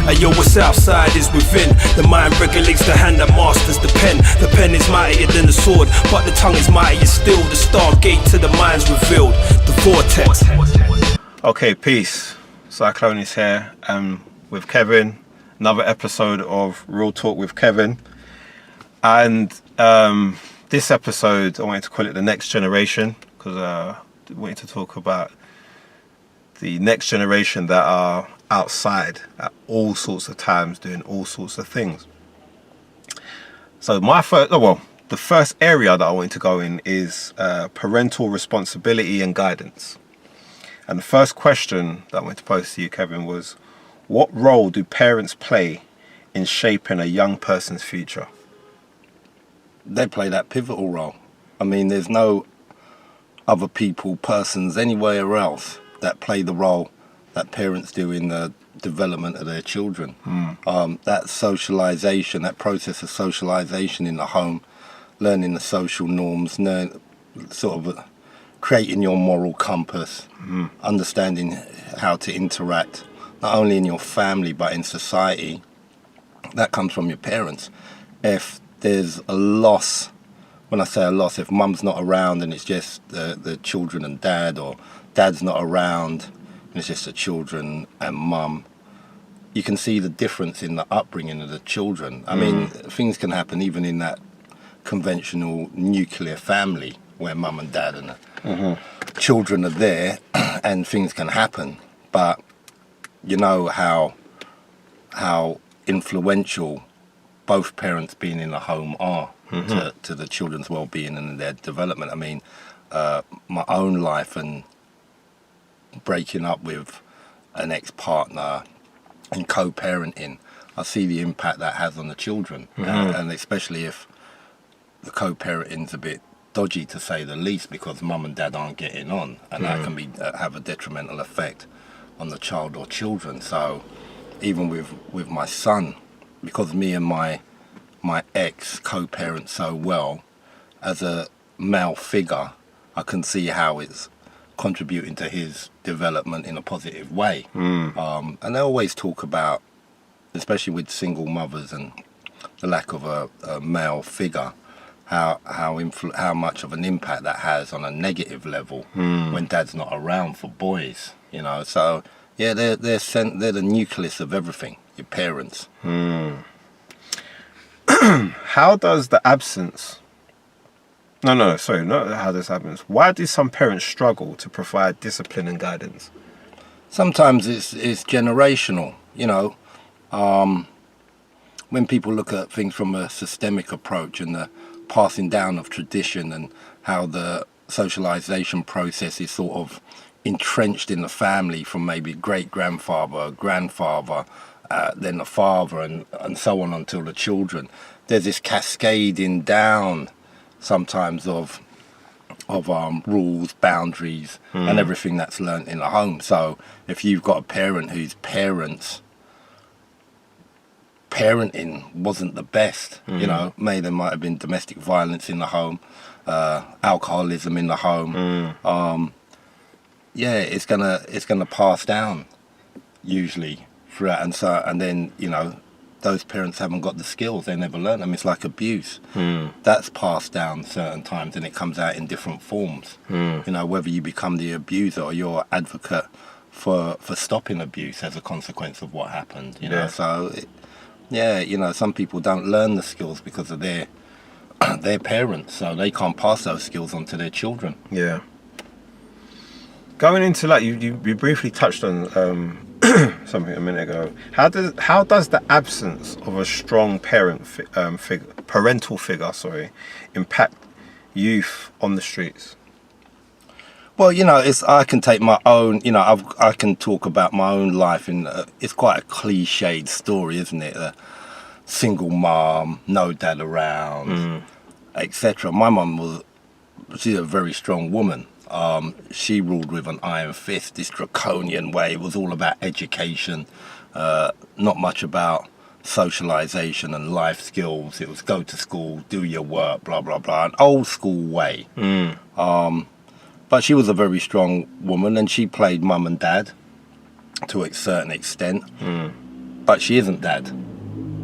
Ayo, what's outside is within. The mind regulates the hand that masters the pen. The pen is mightier than the sword, but the tongue is mightier still. The stargate to the mind's revealed. The vortex. Okay, peace. Cyclonious here, with Kevin. Another episode of Real Talk with Kevin. And this episode, I wanted to call it the next generation, because I wanted to talk about the next generation that are outside at all sorts of times doing all sorts of things. So the first area that I wanted to go in is parental responsibility and guidance. And the first question that I wanted to pose to you, Kevin, was what role do parents play in shaping a young person's future? They play that pivotal role. I mean, there's no other persons anywhere else that play the role that parents do in the development of their children. That socialization, that process of socialization in the home, learning the social norms, sort of creating your moral compass, understanding how to interact, not only in your family but in society, that comes from your parents. If there's a loss, when I say a loss, if mum's not around and it's just the children and dad, or dad's not around and it's just the children and mum, you can see the difference in the upbringing of the children. I mean, things can happen even in that conventional nuclear family where mum and dad and the children are there, and things can happen. But you know how influential both parents being in the home are to the children's well-being and their development. I mean, my own life and breaking up with an ex-partner and co-parenting, I see the impact that has on the children, and especially if the co-parenting's a bit dodgy, to say the least, because mum and dad aren't getting on, and that can be have a detrimental effect on the child or children. So even with my son, because me and my ex co-parent so well, as a male figure, I can see how it's contributing to his development in a positive way. And they always talk about, especially with single mothers and the lack of a male figure, how much of an impact that has on a negative level when dad's not around for boys, you know. So yeah, they're the nucleus of everything, your parents. How does the absence... No, sorry, not how this happens. Why do some parents struggle to provide discipline and guidance? Sometimes it's generational, you know. When people look at things from a systemic approach and the passing down of tradition, and how the socialization process is sort of entrenched in the family from maybe great-grandfather, grandfather, then the father, and so on until the children. There's this cascading down sometimes of rules, boundaries, and everything that's learnt in the home. So if you've got a parent whose parenting wasn't the best, you know, there might have been domestic violence in the home, alcoholism in the home, it's gonna pass down usually throughout, and then, you know, those parents haven't got the skills, they never learn them. It's like abuse. That's passed down certain times, and it comes out in different forms. You know, whether you become the abuser or you're advocate for stopping abuse as a consequence of what happened, you know. So you know, some people don't learn the skills because of their parents, so they can't pass those skills on to their children. Yeah. Going into, like, you briefly touched on something a minute ago. How does the absence of a strong parental figure, impact youth on the streets? Well, you know, I can take my own, you know, I can talk about my own life, and it's quite a cliched story, isn't it? A single mom, no dad around, etc. My mum she's a very strong woman. She ruled with an iron fist, this draconian way. It was all about education, not much about socialization and life skills. It was go to school, do your work, blah, blah, blah, an old school way. But she was a very strong woman, and she played mum and dad to a certain extent. but she isn't dad.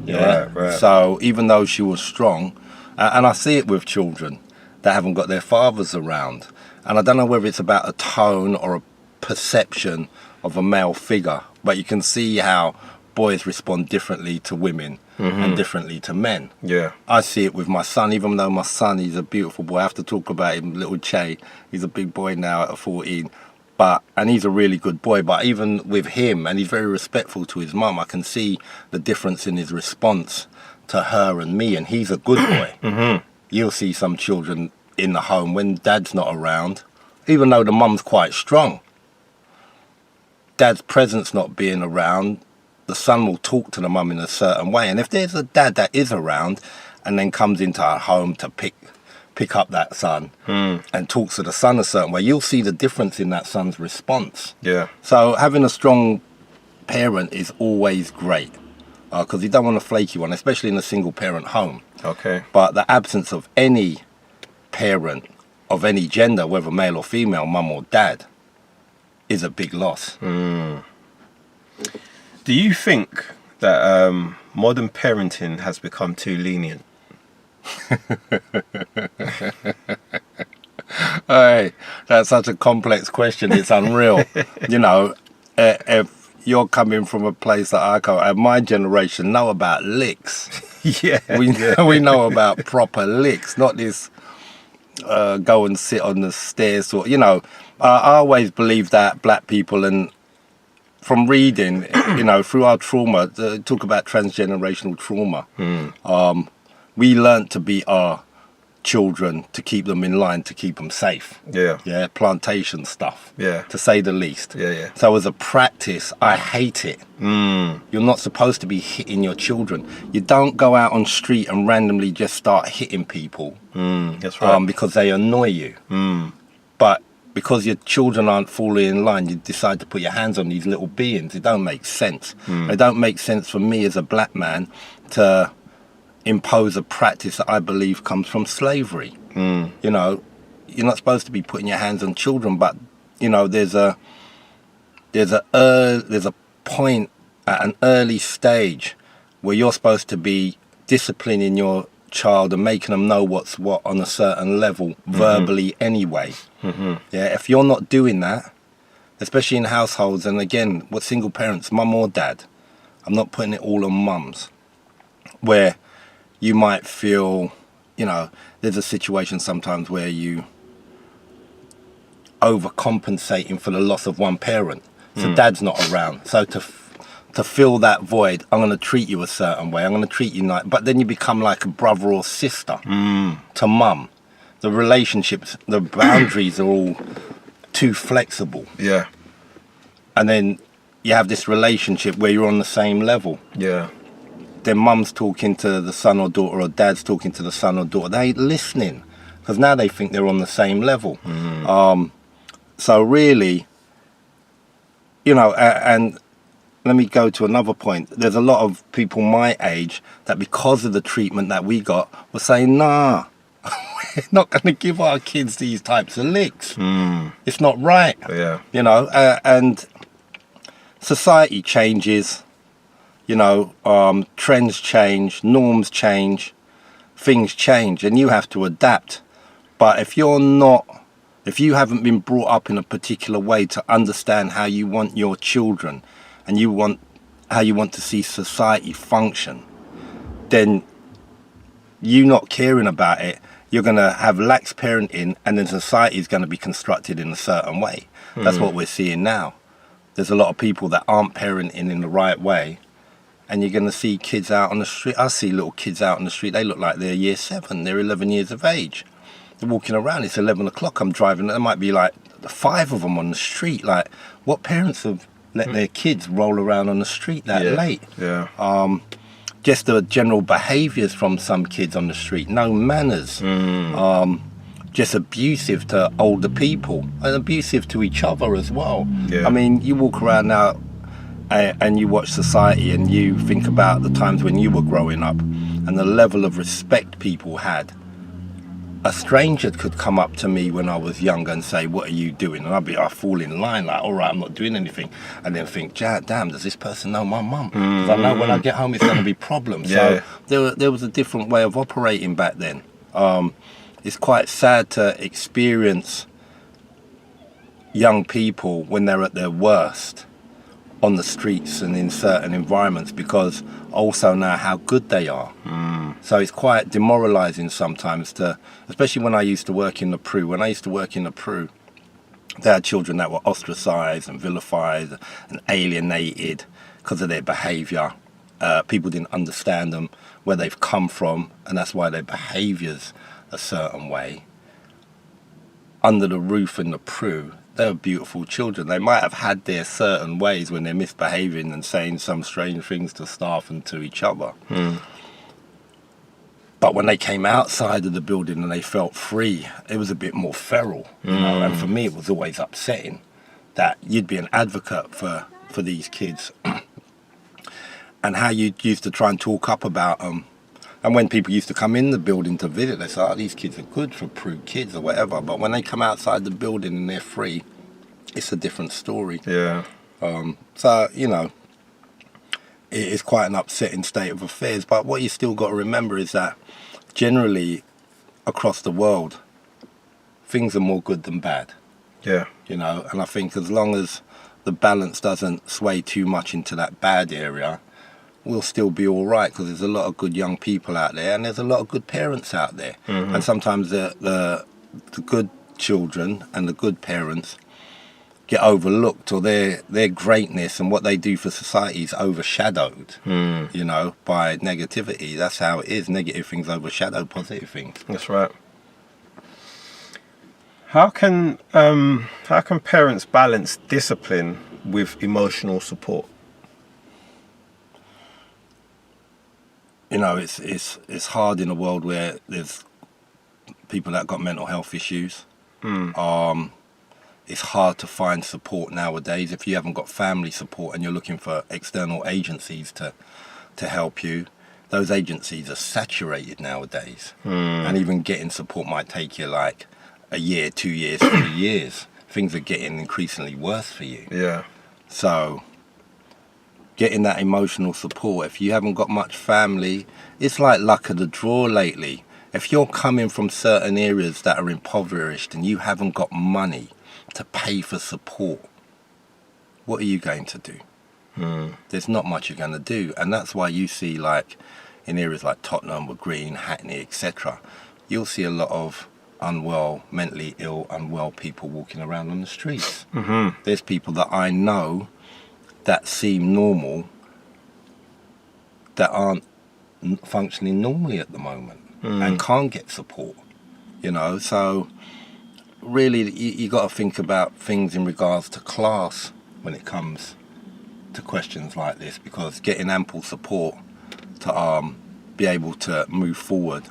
Right. So even though she was strong, and I see it with children that haven't got their fathers around, and I don't know whether it's about a tone or a perception of a male figure, but you can see how boys respond differently to women and differently to men. Yeah. I see it with my son, even though my son, he's a beautiful boy. I have to talk about him, little Che. He's a big boy now at 14. And he's a really good boy, but even with him, and he's very respectful to his mum, I can see the difference in his response to her and me, and he's a good boy. You'll see some children in the home when dad's not around, even though the mum's quite strong. Dad's presence not being around, the son will talk to the mum in a certain way. And if there's a dad that is around and then comes into our home to pick up that son and talks to the son a certain way, you'll see the difference in that son's response. Yeah. So having a strong parent is always great, because you don't want a flaky one, especially in a single parent home. Okay. But the absence of any parent of any gender, whether male or female, mum or dad, is a big loss. Do you think that modern parenting has become too lenient? Hey, that's such a complex question. It's unreal. You know, if you're coming from a place that I come, and my generation know about licks. Yeah. We know about proper licks, not this go and sit on the stairs. Or, you know, I always believe that black people, and from reading, you know, through our trauma, talk about transgenerational trauma. We learnt to beat our children to keep them in line, to keep them safe. Yeah. Plantation stuff. Yeah. To say the least. Yeah. So as a practice, I hate it. You're not supposed to be hitting your children. You don't go out on street and randomly just start hitting people. That's right. Because they annoy you. But because your children aren't fully in line, you decide to put your hands on these little beings. It don't make sense. It don't make sense for me as a black man to impose a practice that I believe comes from slavery. You know, you're not supposed to be putting your hands on children, but you know, there's a point at an early stage where you're supposed to be disciplining your child and making them know what's what on a certain level, verbally anyway. Yeah, if you're not doing that, especially in households, and again, with single parents, mum or dad, I'm not putting it all on mums, where you might feel, you know, there's a situation sometimes where you overcompensating for the loss of one parent. So dad's not around. So to fill that void, I'm going to treat you a certain way. I'm going to treat you like, but then you become like a brother or sister to mum. The relationships, the boundaries are all too flexible. Yeah. And then you have this relationship where you're on the same level. Yeah. Then mum's talking to the son or daughter, or dad's talking to the son or daughter. They ain't listening, because now they think they're on the same level. So really, you know, and let me go to another point. There's a lot of people my age that, because of the treatment that we got, were saying, nah, we're not going to give our kids these types of licks. It's not right. Yeah. You know, and society changes. You know, trends change, norms change, things change, and you have to adapt. But if you haven't been brought up in a particular way to understand how you want your children and how you want to see society function, then you not caring about it, you're going to have lax parenting, and then society is going to be constructed in a certain way. That's what we're seeing now. There's a lot of people that aren't parenting in the right way. And you're going to see kids out on the street. I see little kids out on the street. They look like they're year 7. They're 11 years of age. They're walking around. It's 11 o'clock. I'm driving. There might be like 5 of them on the street. Like, what parents have let their kids roll around on the street that late? Yeah. Just the general behaviours from some kids on the street. No manners. Just abusive to older people. And abusive to each other as well. Yeah. I mean, you walk around now and you watch society and you think about the times when you were growing up and the level of respect people had. a stranger could come up to me when I was younger and say, "What are you doing?" And I'd fall in line like, "All right, I'm not doing anything," and then think, "Damn, does this person know my mum?" Because I know when I get home it's going to be problems. Yeah. So there was a different way of operating back then. It's quite sad to experience young people when they're at their worst on the streets and in certain environments, because I also know how good they are. So it's quite demoralizing sometimes especially when I used to work in the Peru. When I used to work in the Peru, they had children that were ostracized and vilified and alienated because of their behavior. People didn't understand them, where they've come from, and that's why their behavior's a certain way. Under the roof in the Peru, they were beautiful children. They might have had their certain ways when they're misbehaving and saying some strange things to staff and to each other. But when they came outside of the building and they felt free, it was a bit more feral, you know. And for me, it was always upsetting that you'd be an advocate for these kids and how you used to try and talk up about them. And when people used to come in the building to visit, they say, "Oh, these kids are good for Peru kids," or whatever. But when they come outside the building and they're free, it's a different story. Yeah. So, you know, it is quite an upsetting state of affairs. But what you still got to remember is that generally across the world, things are more good than bad. Yeah. You know, and I think as long as the balance doesn't sway too much into that bad area, we'll still be all right, because there's a lot of good young people out there and there's a lot of good parents out there. And sometimes the good children and the good parents get overlooked, or their greatness and what they do for society is overshadowed, you know, by negativity. That's how it is. Negative things overshadow positive things. That's right. How can parents balance discipline with emotional support? You know, it's hard in a world where there's people that got mental health issues. It's hard to find support nowadays. If you haven't got family support and you're looking for external agencies to help you, those agencies are saturated nowadays. And even getting support might take you like a year, 2 years, 3 years. Things are getting increasingly worse for you. Yeah. So getting that emotional support, if you haven't got much family, it's like luck of the draw lately. If you're coming from certain areas that are impoverished and you haven't got money to pay for support, what are you going to do? There's not much you're going to do. And that's why you see, like in areas like Tottenham or Green, Hackney, etc., you'll see a lot of mentally ill, unwell people walking around on the streets. There's people that I know that seem normal that aren't functioning normally at the moment and can't get support, you know. So really you got to think about things in regards to class when it comes to questions like this, because getting ample support to be able to move forward,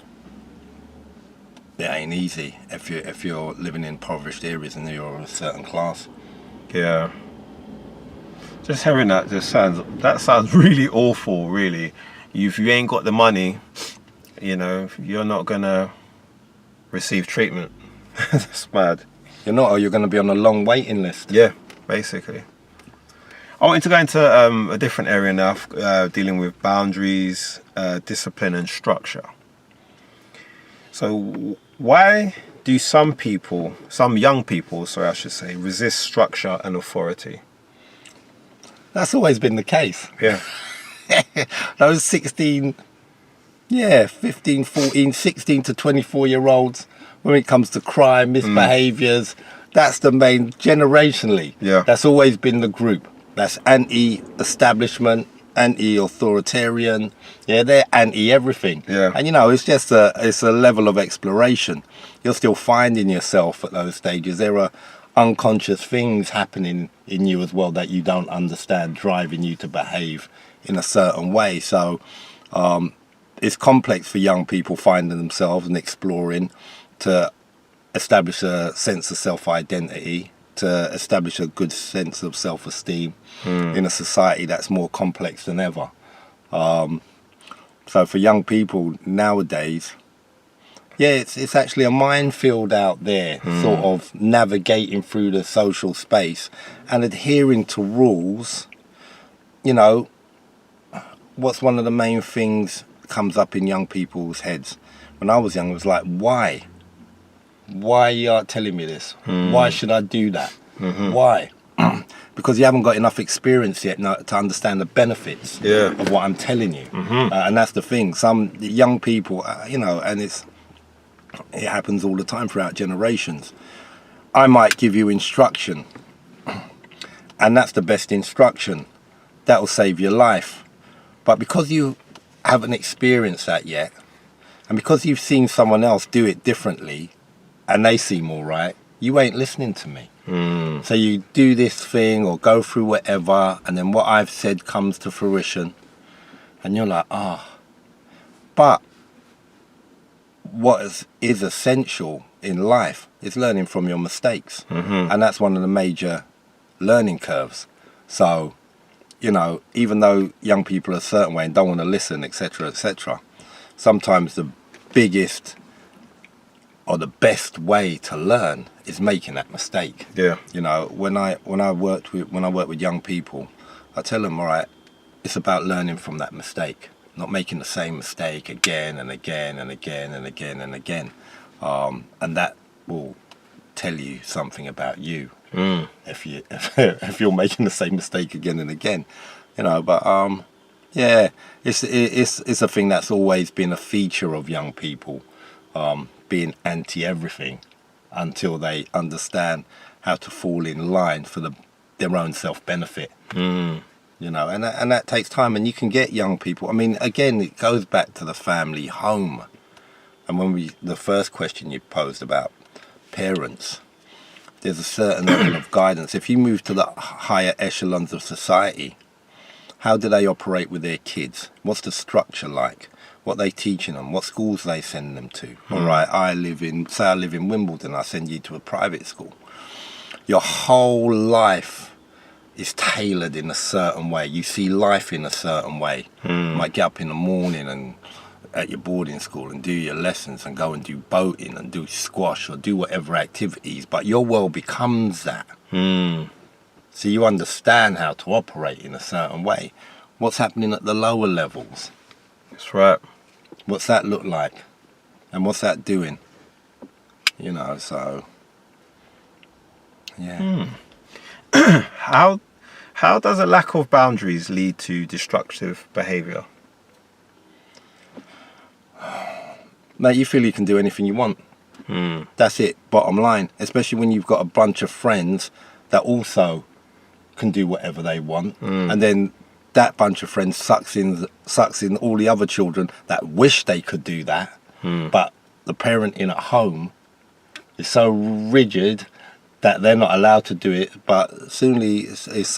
it ain't easy if you're living in impoverished areas and you're of a certain class. Yeah. Just hearing that sounds really awful, really. If you ain't got the money, you know, you're not gonna receive treatment. That's mad. You're not, or you're going to be on a long waiting list. Yeah, basically. I wanted to go into a different area now, dealing with boundaries, discipline and structure. So why do some young people, I should say, resist structure and authority? That's always been the case. Yeah. Those 15, 14, 16 to 24-year-olds, when it comes to crime, misbehaviours, that's the main, generationally. Yeah. That's always been the group. That's anti-establishment, anti-authoritarian. Yeah, they're anti-everything. Yeah. And, you know, it's just it's a level of exploration. You're still finding yourself at those stages. There are unconscious things happening in you as well that you don't understand, driving you to behave in a certain way. So it's complex for young people finding themselves and exploring, to establish a sense of self-identity, to establish a good sense of self-esteem in a society that's more complex than ever. So for young people nowadays, Yeah, it's actually a minefield out there, sort of navigating through the social space and adhering to rules. You know, what's one of the main things comes up in young people's heads? When I was young, it was like, why? Why you are telling me this? Why should I do that? Why? Because you haven't got enough experience yet to understand the benefits of what I'm telling you. And that's the thing. Some young people, you know, and it happens all the time throughout generations. I might give you instruction, and that's the best instruction. That will save your life. But because you haven't experienced that yet, and because you've seen someone else do it differently, and they seem all right, you ain't listening to me. So you do this thing or go through whatever, and then what I've said comes to fruition, and you're like, But what is essential in life is learning from your mistakes. And that's one of the major learning curves. So, you know, even though young people are a certain way and don't want to listen, etc., etc., sometimes the biggest or the best way to learn is making that mistake. Yeah. You know, when I work with young people, I tell them, all right, it's about learning from that mistake, not making the same mistake again and again and again and again and again. And that will tell you something about you if you're making the same mistake again and again. You know, but yeah, it's a thing that's always been a feature of young people. Being anti-everything until they understand how to fall in line for their own self-benefit. You know, and that takes time, and you can get young people. I mean, again, it goes back to the family home. And when the first question you posed about parents, there's a certain level of guidance. If you move to the higher echelons of society, how do they operate with their kids? What's the structure like? What they teaching them, what schools they send them to. All right, I live in Wimbledon, I send you to a private school. Your whole life is tailored in a certain way. You see life in a certain way. You might get up in the morning and at your boarding school and do your lessons and go and do boating and do squash or do whatever activities, but your world becomes that. So you understand how to operate in a certain way. What's happening at the lower levels? That's right. What's that look like? And what's that doing? You know, so yeah. How does a lack of boundaries lead to destructive behaviour? Mate, you feel you can do anything you want. That's it, bottom line. Especially when you've got a bunch of friends that also can do whatever they want. And then that bunch of friends sucks in all the other children that wish they could do that, but the parenting at home is so rigid that they're not allowed to do it. But soonly it's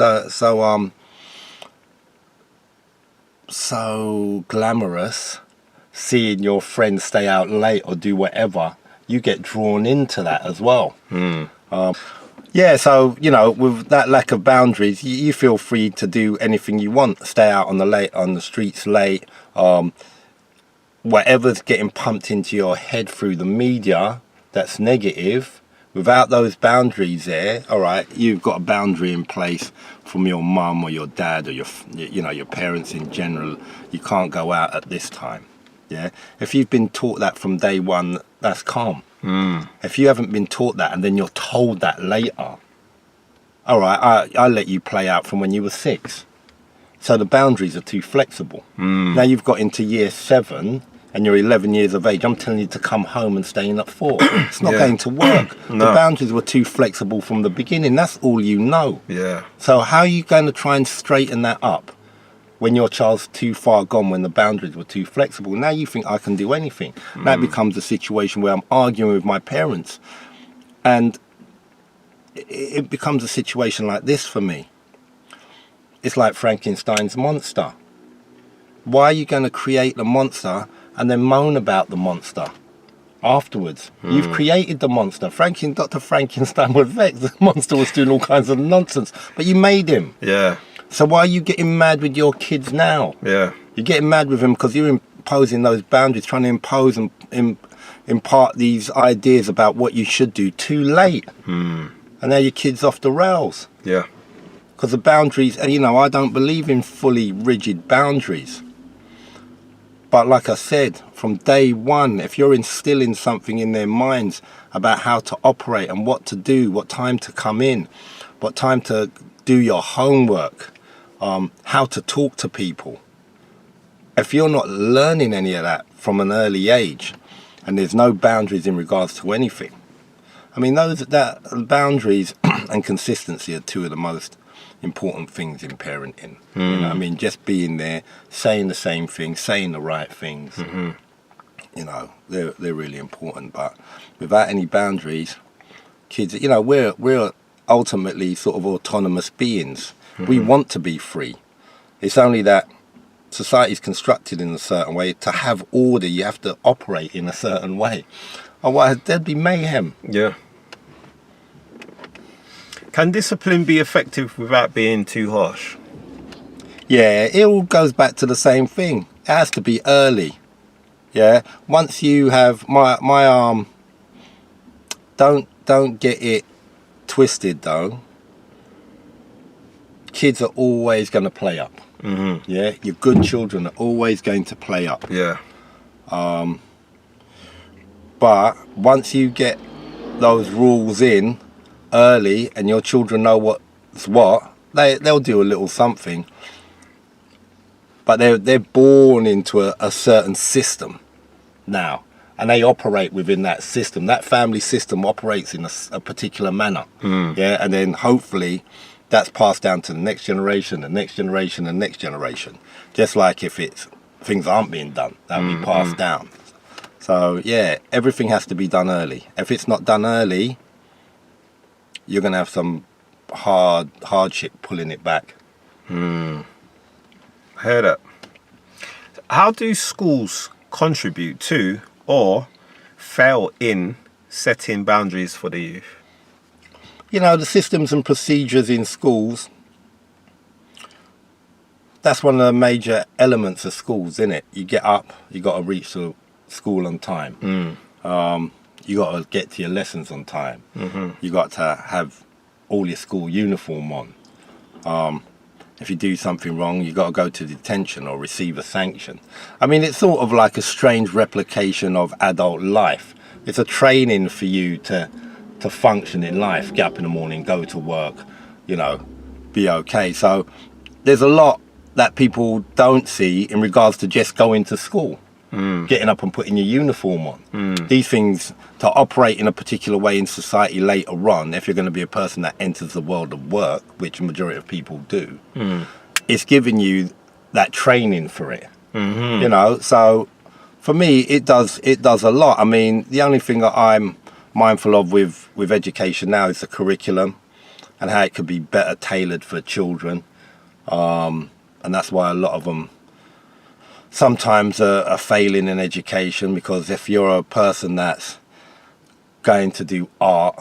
so glamorous seeing your friends stay out late or do whatever. You get drawn into that as well. Yeah, so, you know, with that lack of boundaries, you feel free to do anything you want. Stay out on the streets late. Whatever's getting pumped into your head through the media that's negative, without those boundaries there, all right, you've got a boundary in place from your mum or your dad or your parents in general. You can't go out at this time. Yeah, if you've been taught that from day one, that's calm. If you haven't been taught that and then you're told that later, all right, I let you play out from when you were 6. So the boundaries are too flexible. Now you've got into year 7 and you're 11 years of age. I'm telling you to come home and stay in at 4. It's not going to work. No. The boundaries were too flexible from the beginning. That's all you know. Yeah. So how are you going to try and straighten that up when your child's too far gone, when the boundaries were too flexible? Now you think I can do anything. That becomes a situation where I'm arguing with my parents. And it becomes a situation like this for me. It's like Frankenstein's monster. Why are you going to create the monster and then moan about the monster afterwards? You've created the monster. Dr. Frankenstein was vexed. The monster was doing all kinds of nonsense, but you made him. Yeah. So why are you getting mad with your kids now? Yeah. You're getting mad with them because you're imposing those boundaries, trying to impose and impart these ideas about what you should do too late. And now your kid's off the rails. Yeah. Because the boundaries, and you know, I don't believe in fully rigid boundaries. But like I said, from day one, if you're instilling something in their minds about how to operate and what to do, what time to come in, what time to do your homework, how to talk to people. If you're not learning any of that from an early age, and there's no boundaries in regards to anything, I mean, that boundaries and consistency are two of the most important things in parenting. You know, I mean, just being there, saying the same thing, saying the right things. You know, they're really important. But without any boundaries, kids, you know, we're ultimately sort of autonomous beings. We want to be free. It's only that society's constructed in a certain way. To have order, you have to operate in a certain way. Otherwise, there'd be mayhem. Yeah. Can discipline be effective without being too harsh? Yeah, it all goes back to the same thing. It has to be early. Yeah. Once you have my arm, don't get it twisted though. Kids are always going to play up. Yeah, your good children are always going to play up. Yeah. But once you get those rules in early and your children know what's what, they'll do a little something. But they're born into a certain system now, and they operate within that system. That family system operates in a particular manner. Yeah, and then hopefully that's passed down to the next generation, the next generation, the next generation. Just like if things aren't being done, that'll be passed down. So yeah, everything has to be done early. If it's not done early, you're gonna have some hardship pulling it back. I hear that. How do schools contribute to or fail in setting boundaries for the youth? You know, the systems and procedures in schools, that's one of the major elements of schools, isn't it? You get up, you got to reach to school on time. You got to get to your lessons on time. You got to have all your school uniform on. If you do something wrong, you got to go to detention or receive a sanction. I mean, it's sort of like a strange replication of adult life. It's a training for you to function in life, get up in the morning, go to work, you know, be okay. So there's a lot that people don't see in regards to just going to school, getting up and putting your uniform on. These things, to operate in a particular way in society later on, if you're going to be a person that enters the world of work, which a majority of people do, it's giving you that training for it. You know, so for me, it does a lot. I mean, the only thing that I'm mindful of with education now is the curriculum and how it could be better tailored for children, and that's why a lot of them sometimes are failing in education, because if you're a person that's going to do art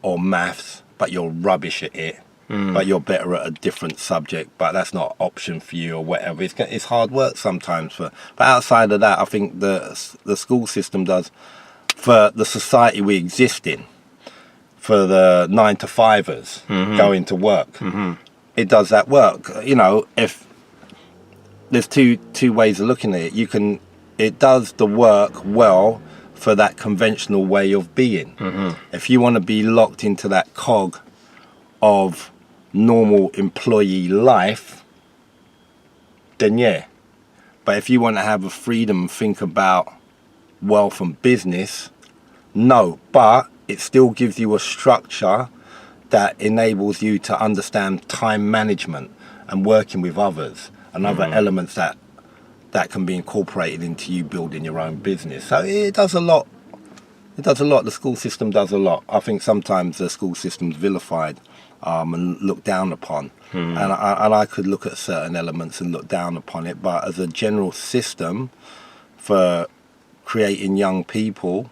or maths but you're rubbish at it, but you're better at a different subject, but that's not an option for you or whatever, it's hard work sometimes. But outside of that, I think the school system does, for the society we exist in, for the 9-to-5ers going to work, it does that work. You know, if there's two ways of looking at it, it does the work well for that conventional way of being. If you want to be locked into that cog of normal employee life, then yeah. But if you want to have a freedom, think about wealth and business, no. But it still gives you a structure that enables you to understand time management and working with others and other elements that can be incorporated into you building your own business. So it does a lot. It does a lot. The school system does a lot. I think sometimes the school system's vilified and looked down upon. And I could look at certain elements and look down upon it. But as a general system for creating young people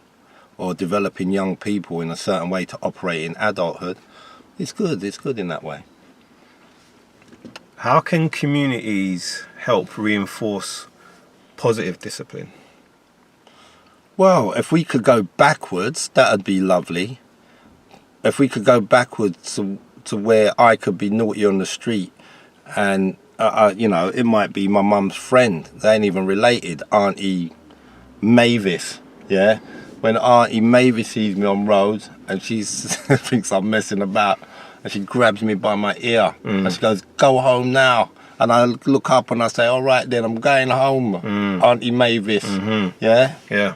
or developing young people in a certain way to operate in adulthood, it's good. It's good in that way. How can communities help reinforce positive discipline? Well, if we could go backwards, that'd be lovely. If we could go backwards to where I could be naughty on the street, and you know, it might be my mum's friend. They ain't even related. Auntie Mavis, yeah. When Auntie Mavis sees me on road and she thinks I'm messing about, and she grabs me by my ear and she goes, "Go home now." And I look up and I say, "All right then, I'm going home, Auntie Mavis." Yeah. Yeah.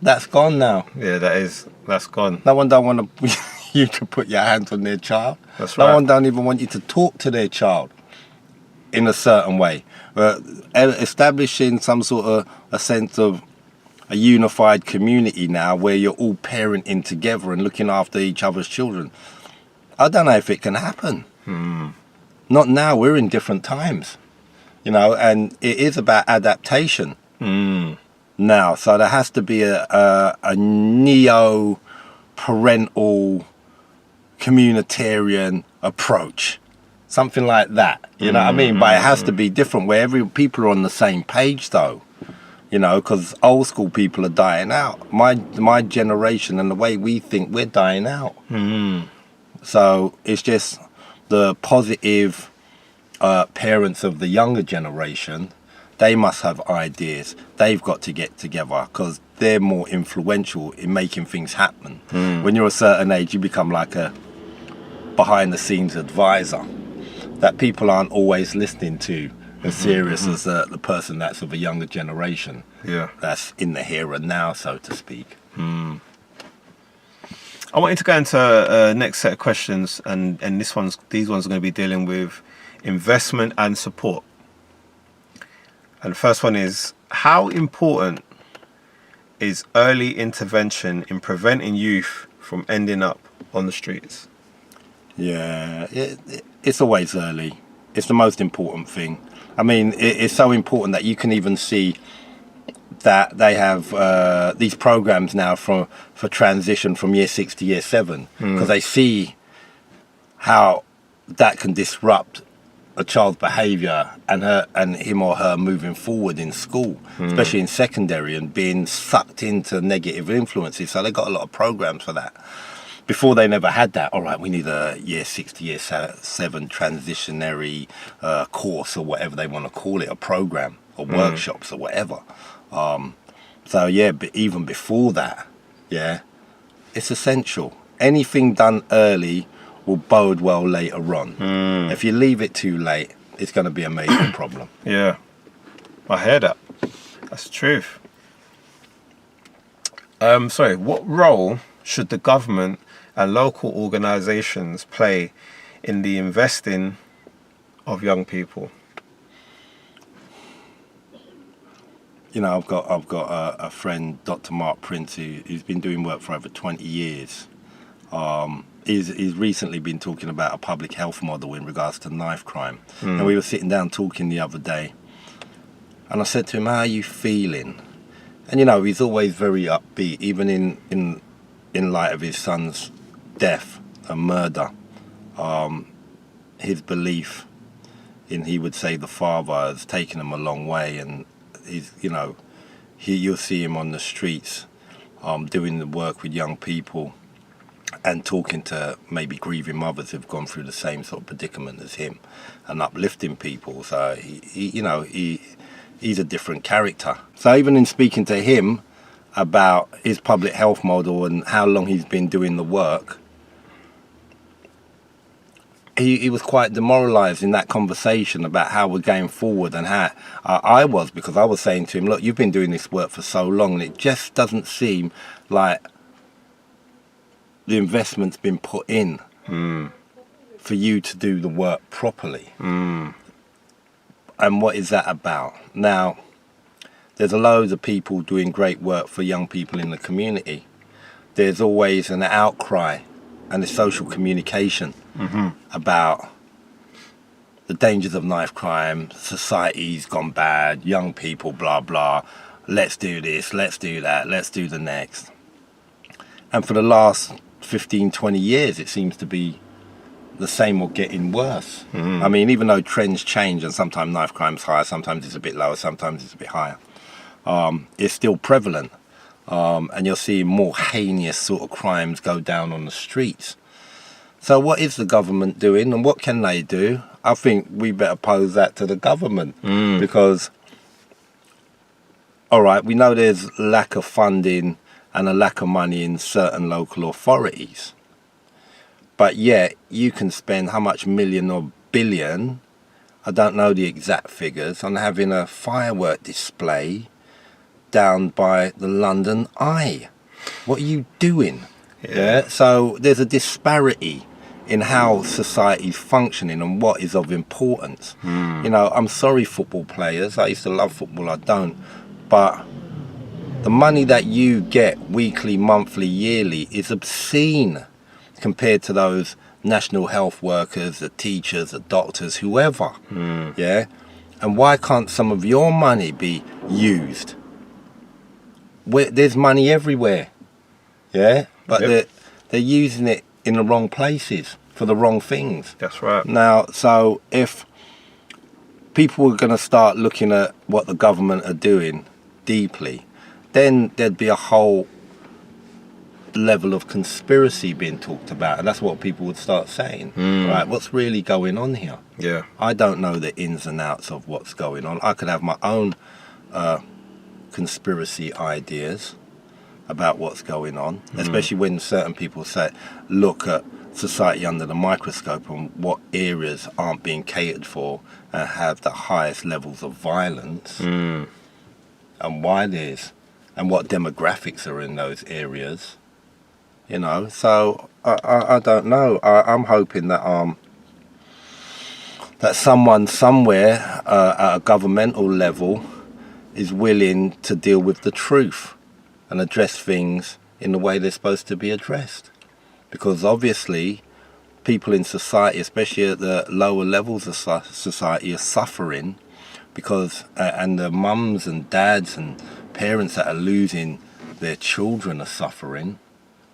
That's gone now. Yeah, that's gone. No one don't want you to put your hands on their child. That's right. No one don't even want you to talk to their child in a certain way. Establishing some sort of a sense of a unified community now where you're all parenting together and looking after each other's children. I don't know if it can happen. Not now. We're in different times, you know, and it is about adaptation now. So there has to be a neo-parental communitarian approach, something like that, you know what I mean? But it has to be different where people are on the same page though, you know, because old school people are dying out. My generation and the way we think, we're dying out. So it's just the positive parents of the younger generation. They must have ideas. They've got to get together because they're more influential in making things happen. When you're a certain age, you become like a behind-the-scenes advisor that people aren't always listening to as serious as the person that's of a younger generation. Yeah. That's in the here and now, so to speak. I wanted to go into next set of questions, and these ones are going to be dealing with investment and support. And the first one is, how important is early intervention in preventing youth from ending up on the streets? Yeah, it's always early. It's the most important thing. I mean, it's so important that you can even see that they have these programs now for transition from year 6 to year 7, because they see how that can disrupt a child's behaviour and him or her moving forward in school, especially in secondary, and being sucked into negative influences. So they got a lot of programs for that. Before, they never had that. All right, we need a year 6 to year 7 transitionary course, or whatever they want to call it, a program or workshops or whatever. So yeah, but even before that, yeah, it's essential. Anything done early will bode well later on. If you leave it too late, it's going to be a major problem. Yeah, I hear that. That's the truth. Sorry, what role should the government and local organisations play in the investing of young people? You know, I've got a friend, Dr. Mark Prince, who's been doing work for over 20 years. He's recently been talking about a public health model in regards to knife crime. And we were sitting down talking the other day, and I said to him, "How are you feeling?" And you know, he's always very upbeat, even in light of his son's death and murder. His belief in, he would say, the father has taken him a long way, and he's, you know, you'll see him on the streets doing the work with young people and talking to maybe grieving mothers who've gone through the same sort of predicament as him, and uplifting people. So he's a different character. So even in speaking to him about his public health model and how long he's been doing the work, he was quite demoralised in that conversation about how we're going forward, and how I was, because I was saying to him, look, you've been doing this work for so long and it just doesn't seem like the investment's been put in for you to do the work properly. And what is that about? Now, there's loads of people doing great work for young people in the community. There's always an outcry and a social communication about the dangers of knife crime, society's gone bad, young people, blah, blah, let's do this, let's do that, let's do the next. And for the last 15, 20 years, it seems to be the same or getting worse. I mean, even though trends change and sometimes knife crime's higher, sometimes it's a bit lower, sometimes it's a bit higher. is still prevalent. And you're seeing more heinous sort of crimes go down on the streets. So what is the government doing, and what can they do? I think we better pose that to the government, because, all right, we know there's lack of funding and a lack of money in certain local authorities. But yet, you can spend how much million or billion, I don't know the exact figures, on having a firework display down by the London Eye. What are you doing? Yeah. So there's a disparity in how society's functioning and what is of importance. You know, I'm sorry, football players. I used to love football. I don't. But the money that you get weekly, monthly, yearly is obscene compared to those national health workers, the teachers, the doctors, whoever. Yeah. And why can't some of your money be used? There's money everywhere, yeah, but they're using it in the wrong places for the wrong things. That's right. Now, so if people were going to start looking at what the government are doing deeply, then there'd be a whole level of conspiracy being talked about, and that's what people would start saying. Right, what's really going on here? Yeah. I don't know the ins and outs of what's going on. I could have my own conspiracy ideas about what's going on, especially when certain people say, look at society under the microscope and what areas aren't being catered for and have the highest levels of violence, and why there's, and what demographics are in those areas, you know. So I don't know. I'm hoping that that someone somewhere at a governmental level is willing to deal with the truth and address things in the way they're supposed to be addressed. Because obviously people in society, especially at the lower levels of society, are suffering because, and the mums and dads and parents that are losing their children are suffering.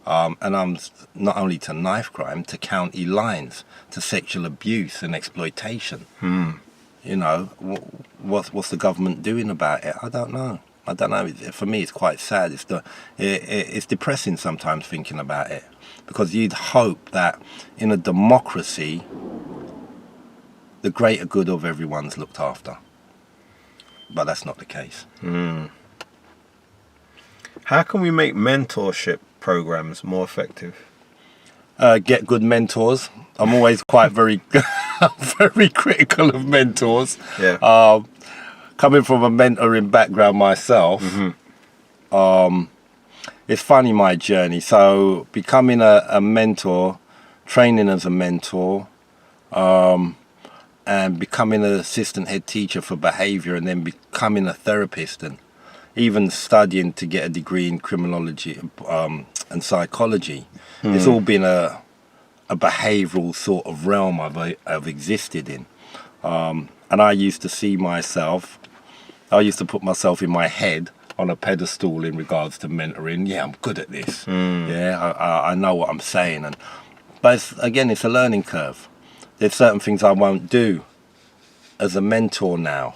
And I'm not only to knife crime, to county lines, to sexual abuse and exploitation. You know, what's the government doing about it? I don't know. For me, it's quite sad. It's depressing sometimes thinking about it, because you'd hope that in a democracy, the greater good of everyone's looked after. But that's not the case. How can we make mentorship programs more effective? Get good mentors. I'm always quite very critical of mentors. Yeah. Coming from a mentoring background myself, it's funny, my journey. So becoming a mentor, training as a mentor, and becoming an assistant head teacher for behaviour, and then becoming a therapist, and even studying to get a degree in criminology and psychology. It's all been a behavioural sort of realm I've existed in. And I used to see myself, I used to put myself in my head on a pedestal in regards to mentoring. Yeah, I'm good at this. Yeah, I know what I'm saying. But again, it's a learning curve. There's certain things I won't do as a mentor now.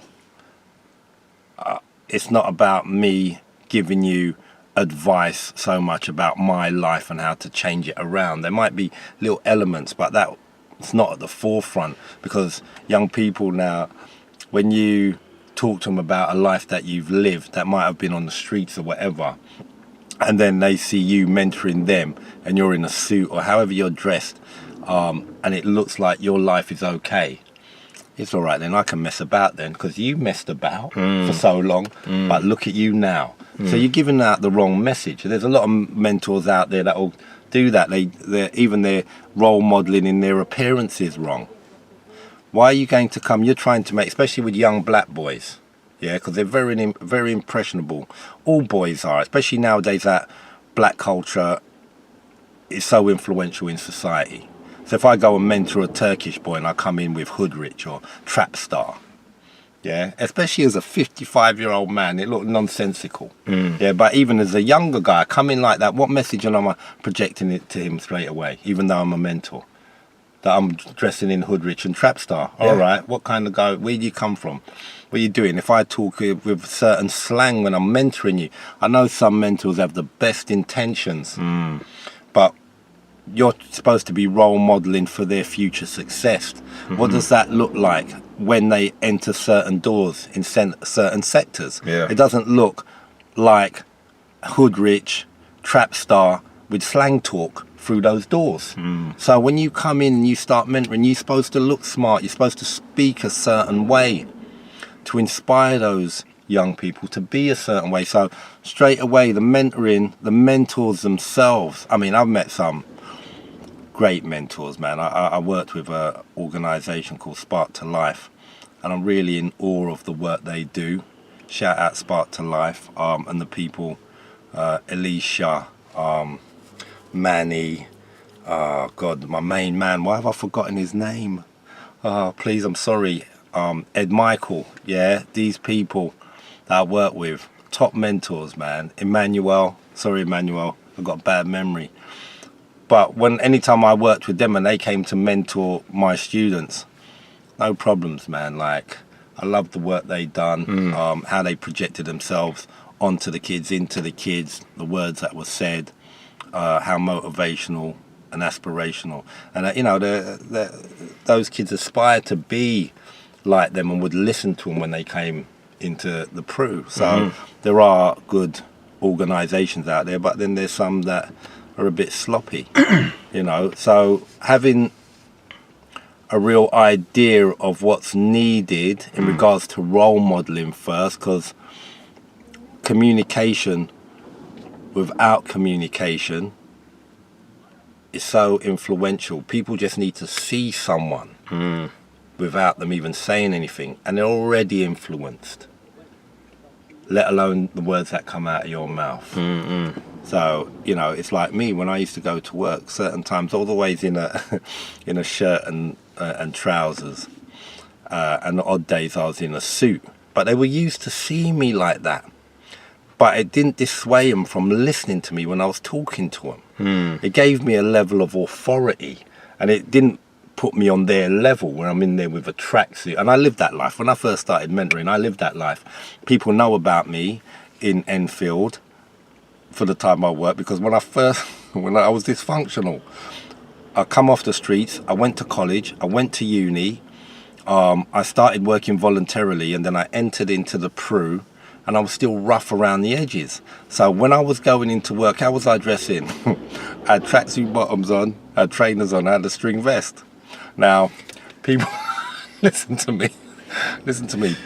It's not about me giving you advice so much about my life and how to change it around. There might be little elements, but that's not at the forefront, because young people now, when you talk to them about a life that you've lived that might have been on the streets or whatever, and then they see you mentoring them and you're in a suit or however you're dressed, and it looks like your life is okay, it's all right then, I can mess about then, because you messed about for so long, but look at you now. So you're giving out the wrong message. There's a lot of mentors out there that will do that. Even their role modelling in their appearance is wrong. Why are you going to come? You're trying to make, especially with young black boys, yeah, because they're very impressionable. All boys are, especially nowadays that black culture is so influential in society. So if I go and mentor a Turkish boy and I come in with hood rich or trap star, yeah, especially as a 55-year-old man, it looked nonsensical. Yeah, but even as a younger guy, I come in like that, what message am I projecting it to him straight away, even though I'm a mentor? that I'm dressing in Hoodrich and Trapstar. All right, what kind of guy, where do you come from? What are you doing? If I talk with certain slang when I'm mentoring you, I know some mentors have the best intentions, but you're supposed to be role modeling for their future success. What does that look like when they enter certain doors in certain sectors? It doesn't look like Hoodrich, Trapstar with slang talk through those doors. So when you come in and you start mentoring, you're supposed to look smart, you're supposed to speak a certain way to inspire those young people to be a certain way. So straight away, the mentoring, the mentors themselves, I mean, I've met some great mentors, man. I worked with an organisation called Spark to Life, and I'm really in awe of the work they do. Shout out Spark to Life, and the people, Alicia, Manny, God, my main man, why have I forgotten his name? Please, I'm sorry. Ed Michael, these people that I work with, top mentors, man. Emmanuel, I've got a bad memory. But anytime I worked with them and they came to mentor my students, no problems, man. Like, I love the work they done, how they projected themselves onto the kids, into the kids, the words that were said, how motivational and aspirational. And, you know, those kids aspired to be like them and would listen to them when they came into the Pru. So there are good organisations out there, but then there's some that are a bit sloppy, you know. So having a real idea of what's needed in regards to role modelling first, because communication without communication is so influential. People just need to see someone without them even saying anything, and they're already influenced, let alone the words that come out of your mouth. So, you know, it's like me when I used to go to work, certain times I was always in a in a shirt and trousers, and the odd days I was in a suit, but they were used to seeing me like that. But it didn't dissuade them from listening to me when I was talking to them. It gave me a level of authority, and it didn't put me on their level where I'm in there with a tracksuit. And I lived that life. When I first started mentoring, I lived that life. People know about me in Enfield for the time I worked, because when I was dysfunctional, I come off the streets, I went to college, I went to uni, I started working voluntarily, and then I entered into the Pru, and I was still rough around the edges. So when I was going into work, how was I dressing? I had tracksuit bottoms on, I had trainers on, I had a string vest. Now, people, listen to me,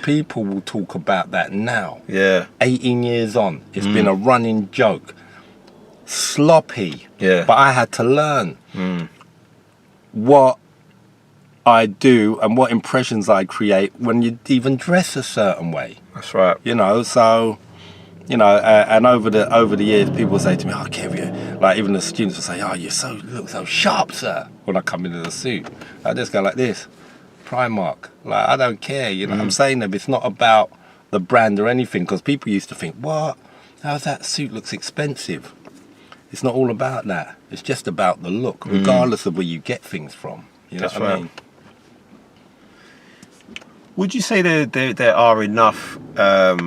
people will talk about that now. 18 years on, it's been a running joke. Sloppy. But I had to learn what I do and what impressions I create when you even dress a certain way. That's right. You know, so, you know, and over the years, people say to me, "Oh, Kev, like even the students will say, oh, you look so sharp, sir," when I come into the suit. I just go like this, Primark. Like, I don't care, you know. I'm saying that it's not about the brand or anything, because people used to think, what? How's that suit looks expensive? It's not all about that. It's just about the look, regardless of where you get things from. You know what I mean? Would you say there are enough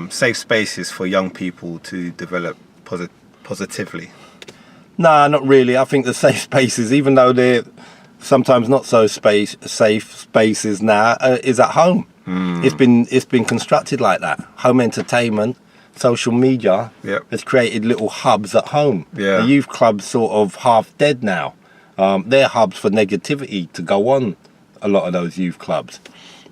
safe spaces for young people to develop positively? Nah, not really. I think the safe spaces, even though they're sometimes not so safe spaces now, is at home. It's been constructed like that. Home entertainment, social media has created little hubs at home. The youth club's sort of half dead now. They're hubs for negativity to go on, a lot of those youth clubs.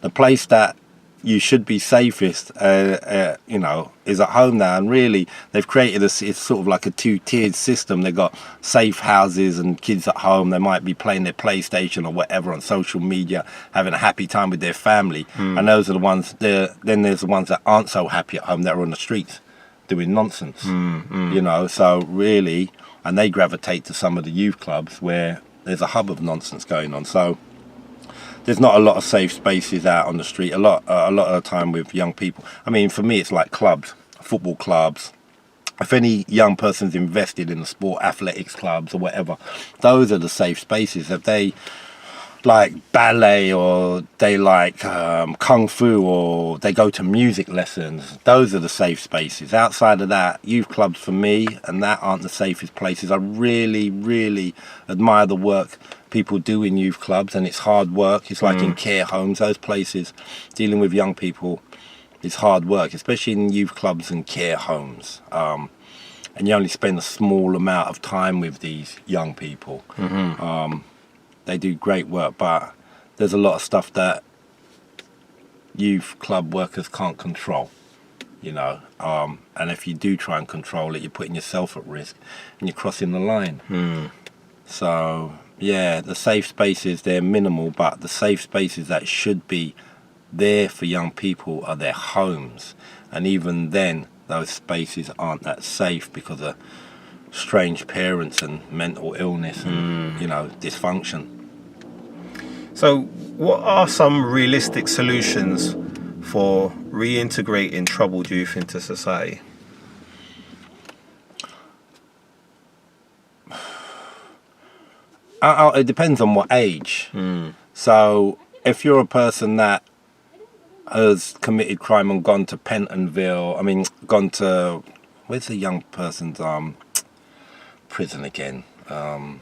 The place that you should be safest, you know, is at home now. And really, they've created it's sort of like a two-tiered system. They've got safe houses and kids at home. They might be playing their PlayStation or whatever on social media, having a happy time with their family. And those are the ones there. Then there's the ones that aren't so happy at home, that are on the streets doing nonsense. You know, so really, and they gravitate to some of the youth clubs where there's a hub of nonsense going on. So there's not a lot of safe spaces out on the street. A lot of the time with young people. I mean, for me, it's like clubs, football clubs. If any young person's invested in the sport, athletics clubs or whatever, those are the safe spaces. If they like ballet, or they like kung fu, or they go to music lessons. Those are the safe spaces. Outside of that, youth clubs for me and that aren't the safest places. I really, really admire the work people do in youth clubs, and it's hard work. It's like in care homes, those places, dealing with young people is hard work, especially in youth clubs and care homes. And you only spend a small amount of time with these young people. They do great work, but there's a lot of stuff that youth club workers can't control, you know. And if you do try and control it, you're putting yourself at risk and you're crossing the line. So, yeah, the safe spaces, they're minimal, but the safe spaces that should be there for young people are their homes. And even then, those spaces aren't that safe because of strange parents and mental illness and, you know, dysfunction. So what are some realistic solutions for reintegrating troubled youth into society? It depends on what age. So if you're a person that has committed crime and gone to Pentonville, gone to, where's the young person's prison again? It's on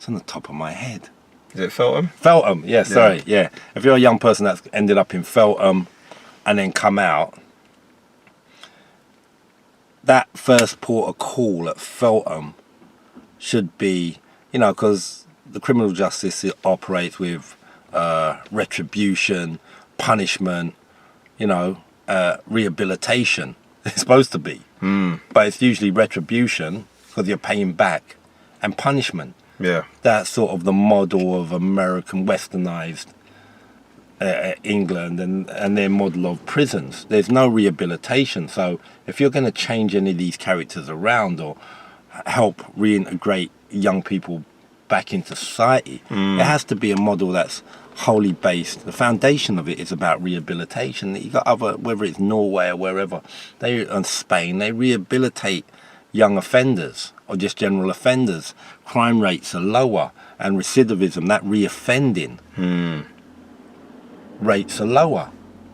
the top of my head. Is it Feltham? Feltham, yeah, sorry, yeah. If you're a young person that's ended up in Feltham and then come out, that first port of call at Feltham should be, you know, because the criminal justice operates with retribution, punishment, you know, rehabilitation. It's supposed to be. But it's usually retribution because you're paying back, and punishment. Yeah. That's sort of the model of American westernized England and their model of prisons. There's no rehabilitation. So if you're going to change any of these characters around or help reintegrate young people back into society, it has to be a model that's wholly based. The foundation of it is about rehabilitation. You got other, whether it's Norway or wherever, and Spain, they rehabilitate young offenders or just general offenders. Crime rates are lower, and recidivism, that reoffending rates are lower.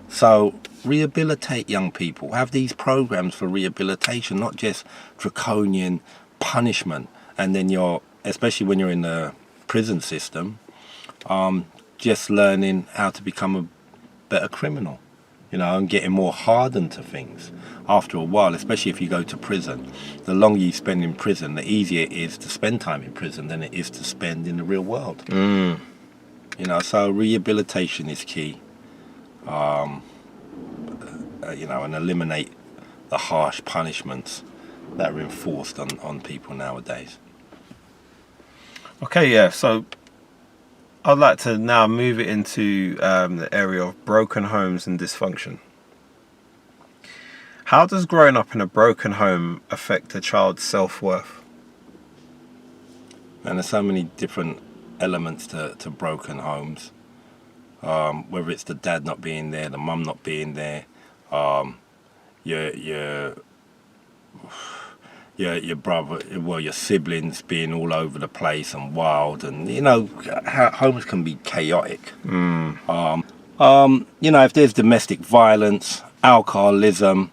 So rehabilitate young people. Have these programs for rehabilitation, not just draconian punishment. And then especially when you're in the prison system, just learning how to become a better criminal, you know, and getting more hardened to things after a while, especially if you go to prison. The longer you spend in prison, the easier it is to spend time in prison than it is to spend in the real world. You know, so rehabilitation is key. You know, and eliminate the harsh punishments that are enforced on people nowadays. Okay, yeah, so I'd like to now move it into the area of broken homes and dysfunction. How does growing up in a broken home affect a child's self-worth? And there's so many different elements to broken homes. Whether it's the dad not being there, the mum not being there, your brother, well, your siblings being all over the place and wild, and you know, homes can be chaotic. You know, if there's domestic violence, alcoholism,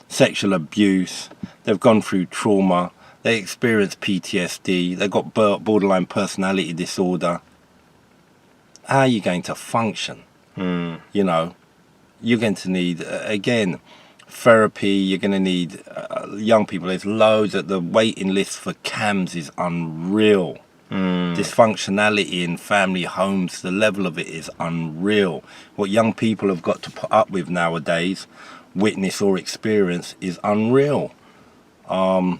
sexual abuse, they've gone through trauma, they experience PTSD, they've got borderline personality disorder, how are you going to function? You know, you're going to need, again, therapy. You're going to need young people. There's loads the waiting list for CAMS is unreal. Dysfunctionality in family homes, the level of it is unreal. What young people have got to put up with nowadays, witness or experience, is unreal. The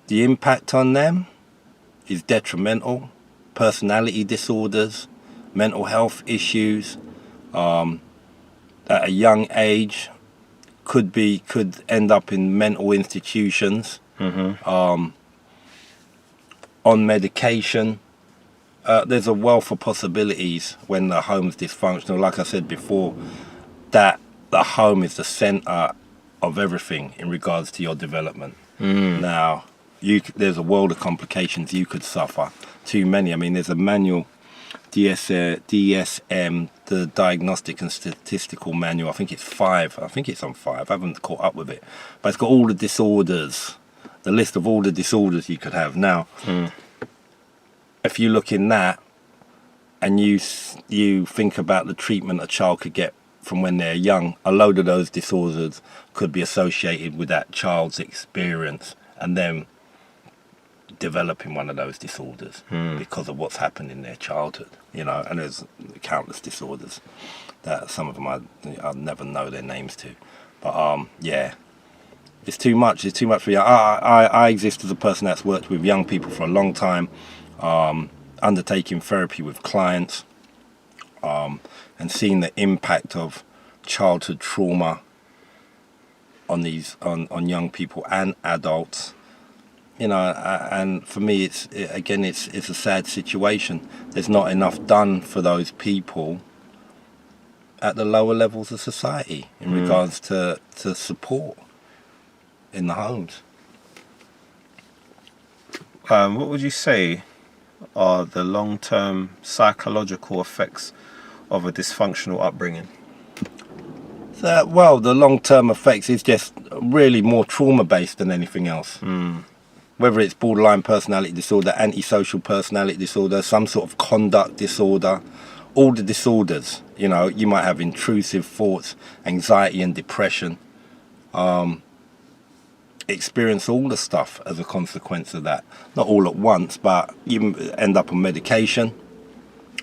impact on them is detrimental. Personality disorders, mental health issues, at a young age, could end up in mental institutions, on medication. There's a wealth of possibilities when the home's dysfunctional. Like I said before, that the home is the center of everything in regards to your development. Now, there's a world of complications you could suffer too many. I mean, there's a manual, DSM, the Diagnostic and Statistical Manual. I think it's 5. I think it's on 5. I haven't caught up with it. But it's got all the disorders, the list of all the disorders you could have. Now, if you look in that and you think about the treatment a child could get from when they're young, a load of those disorders could be associated with that child's experience and then developing one of those disorders because of what's happened in their childhood, you know. And there's countless disorders that some of them I'll never know their names to, but yeah, it's too much for you. I exist as a person that's worked with young people for a long time, undertaking therapy with clients, and seeing the impact of childhood trauma on young people and adults. You know, and for me, it's a sad situation. There's not enough done for those people at the lower levels of society in regards to support in the homes. What would you say are the long-term psychological effects of a dysfunctional upbringing? Well, the long-term effects is just really more trauma-based than anything else. Whether it's borderline personality disorder, antisocial personality disorder, some sort of conduct disorder, all the disorders, you know, you might have intrusive thoughts, anxiety and depression, experience all the stuff as a consequence of that. Not all at once, but you end up on medication,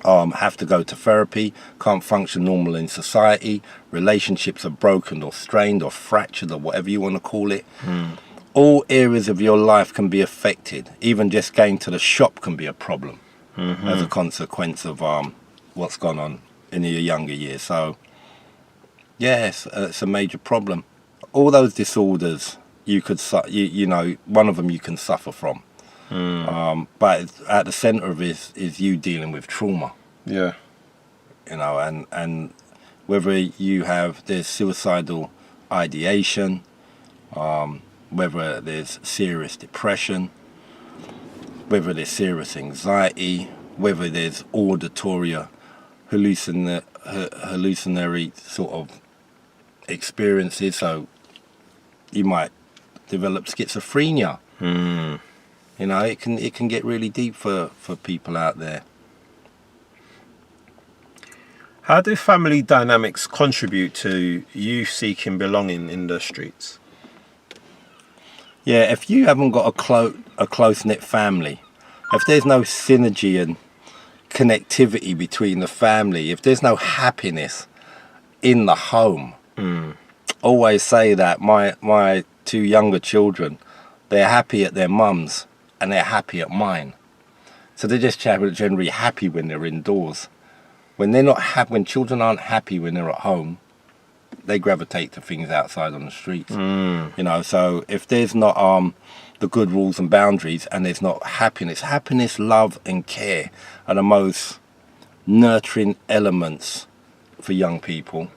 have to go to therapy, can't function normal in society, relationships are broken or strained or fractured or whatever you want to call it. All areas of your life can be affected. Even just going to the shop can be a problem as a consequence of what's gone on in your younger years. So, yes, it's a major problem. All those disorders, you know, one of them you can suffer from. But at the centre of it is you dealing with trauma. Yeah. You know, and whether there's suicidal ideation, whether there's serious depression, whether there's serious anxiety, whether there's auditory hallucinatory sort of experiences. So you might develop schizophrenia. You know, it can get really deep for people out there. How do family dynamics contribute to you seeking belonging in the streets? Yeah, if you haven't got a close-knit family, if there's no synergy and connectivity between the family, if there's no happiness in the home, always say that my 2 younger children, they're happy at their mum's and they're happy at mine. So they're just generally happy when they're indoors. When they're not happy, when children aren't happy when they're at home, they gravitate to things outside on the streets. You know, so if there's not the good rules and boundaries, and there's not happiness, love and care are the most nurturing elements for young people.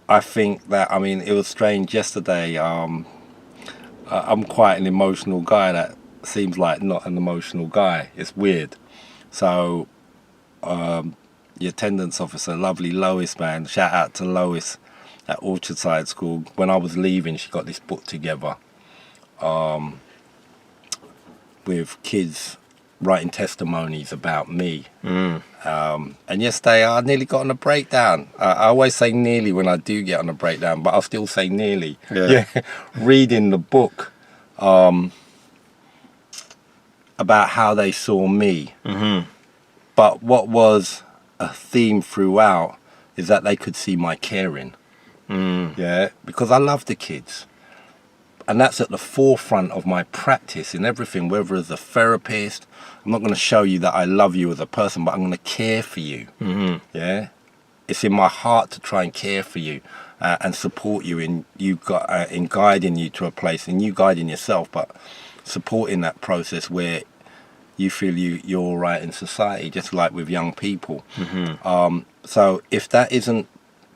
I think that, I mean, it was strange yesterday. I'm quite an emotional guy that seems like not an emotional guy. It's weird. So the attendance officer, lovely Lois, man, shout out to Lois at Orchardside School. When I was leaving, she got this book together with kids writing testimonies about me. And yesterday I nearly got on a breakdown. I always say nearly when I do get on a breakdown, but I'll still say nearly. Yeah. Reading the book about how they saw me. But what was a theme throughout is that they could see my caring. Yeah, because I love the kids. And that's at the forefront of my practice in everything, whether as a therapist. I'm not going to show you that I love you as a person, but I'm going to care for you. Yeah, it's in my heart to try and care for you and support you in guiding you to a place, and you guiding yourself, but supporting that process where you feel you're all right in society, just like with young people. So if that isn't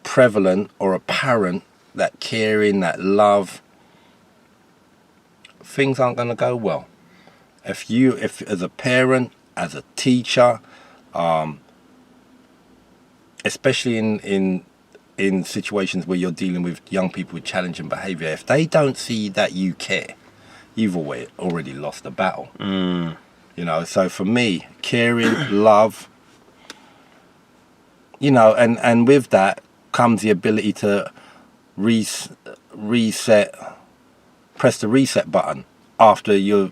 prevalent or apparent, that caring, that love, things aren't going to go well. if as a parent, as a teacher, especially in situations where you're dealing with young people with challenging behaviour, if they don't see that you care, you've already lost the battle. You know, so for me, caring, love, you know, and with that comes the ability to reset, press the reset button after you've,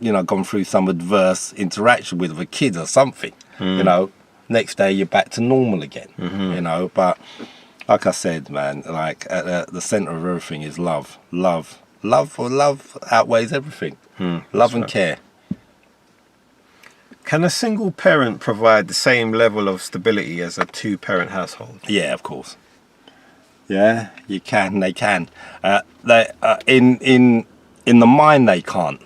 you know, gone through some adverse interaction with a kid or something. You know, next day you're back to normal again, you know. But like I said, man, like at the centre of everything is love. Love outweighs everything. Love and care. Can a single parent provide the same level of stability as a two-parent household? Yeah, of course. Yeah, you can. They can. They in the mind they can't.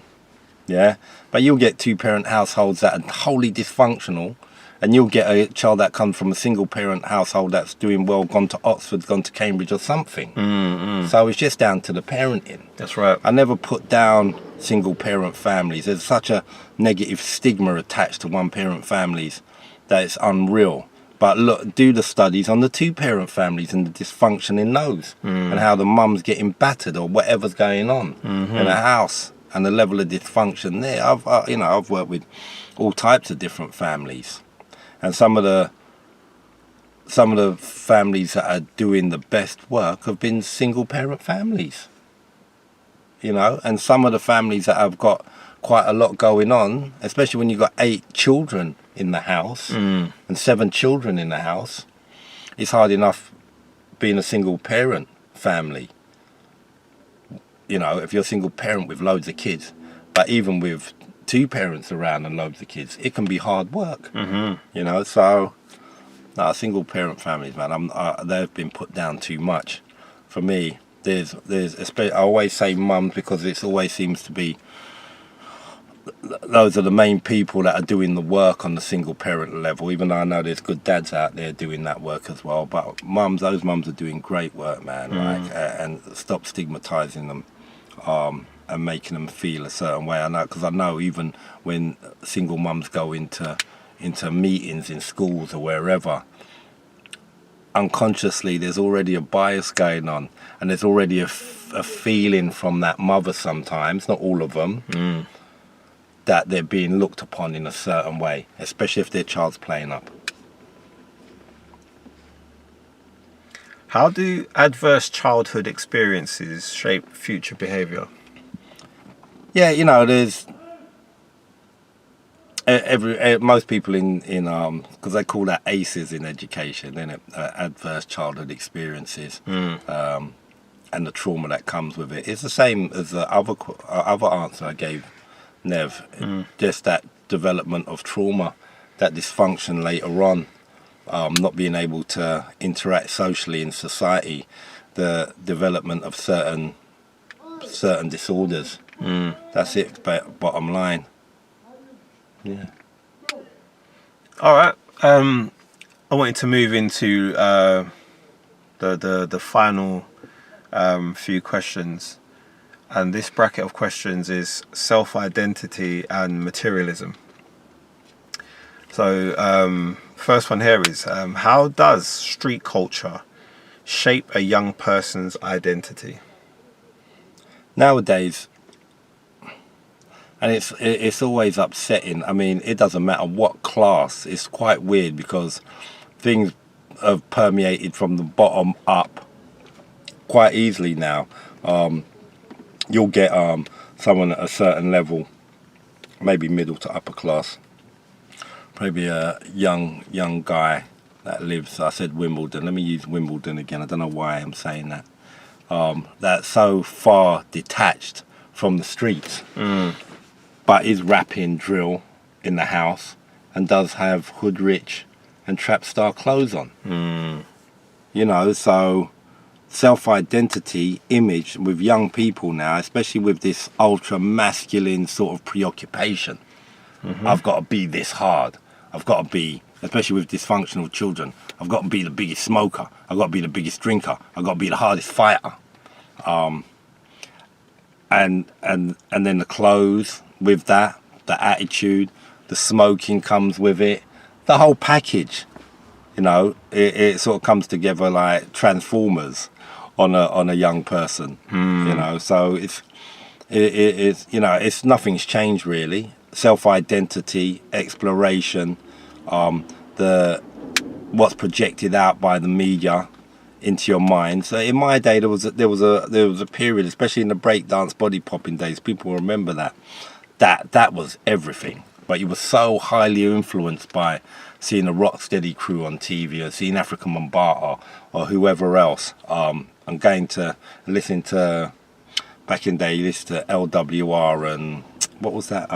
Yeah, but you'll get two-parent households that are wholly dysfunctional, and you'll get a child that comes from a single-parent household that's doing well, gone to Oxford, gone to Cambridge or something. So it's just down to the parenting. That's right. I never put down single-parent families. There's such a negative stigma attached to one-parent families that it's unreal. But look, do the studies on the two-parent families and the dysfunction in those, and how the mum's getting battered or whatever's going on in a house, and the level of dysfunction there. I've worked with all types of different families, and some of the families that are doing the best work have been single-parent families. You know, and some of the families that have got quite a lot going on, especially when you've got 8 children in the house and 7 children in the house, it's hard enough being a single parent family. You know, if you're a single parent with loads of kids, but even with 2 parents around and loads of kids, it can be hard work. You know, so no, single parent families, man, they've been put down too much. For me, there's I always say mums because it always seems to be those are the main people that are doing the work on the single parent level, even though I know there's good dads out there doing that work as well. But those mums are doing great work, man. Like, and stop stigmatizing them and making them feel a certain way. I know, because I know even when single mums go into meetings in schools or wherever, unconsciously there's already a bias going on, and there's already a feeling from that mother sometimes, not all of them, that they're being looked upon in a certain way, especially if their child's playing up. How do adverse childhood experiences shape future behaviour? Yeah, you know, there's most people in because they call that ACEs in education, innit? Adverse childhood experiences, and the trauma that comes with it. It's the same as the other answer I gave Nev, just that development of trauma, that dysfunction later on, not being able to interact socially in society, the development of certain disorders. That's it, bottom line. Yeah. All right. I wanted to move into the final few questions. And this bracket of questions is self-identity and materialism. So first one here is, how does street culture shape a young person's identity? Nowadays, and it's always upsetting. I mean, it doesn't matter what class. It's quite weird because things have permeated from the bottom up quite easily now. You'll get someone at a certain level, maybe middle to upper class, maybe a young guy that lives, I said Wimbledon, let me use Wimbledon again, I don't know why I'm saying that, that's so far detached from the streets, but is rapping drill in the house and does have hood rich and trap star clothes on. You know, so self-identity image with young people now, especially with this ultra masculine sort of preoccupation. I've got to be this hard, I've got to be, especially with dysfunctional children, I've got to be the biggest smoker, I've got to be the biggest drinker, I've got to be the hardest fighter, and then the clothes with that, the attitude, the smoking comes with it, the whole package. You know, it sort of comes together like Transformers on a young person. You know, so it's you know, it's nothing's changed really. Self-identity, exploration, the what's projected out by the media into your mind. So in my day, there was a period, especially in the breakdance body popping days. People remember that was everything. But you were so highly influenced by seeing the Rocksteady crew on TV, or seeing African Mambata, or whoever else. I'm going to listen to, back in the day, you listened to LWR and what was that?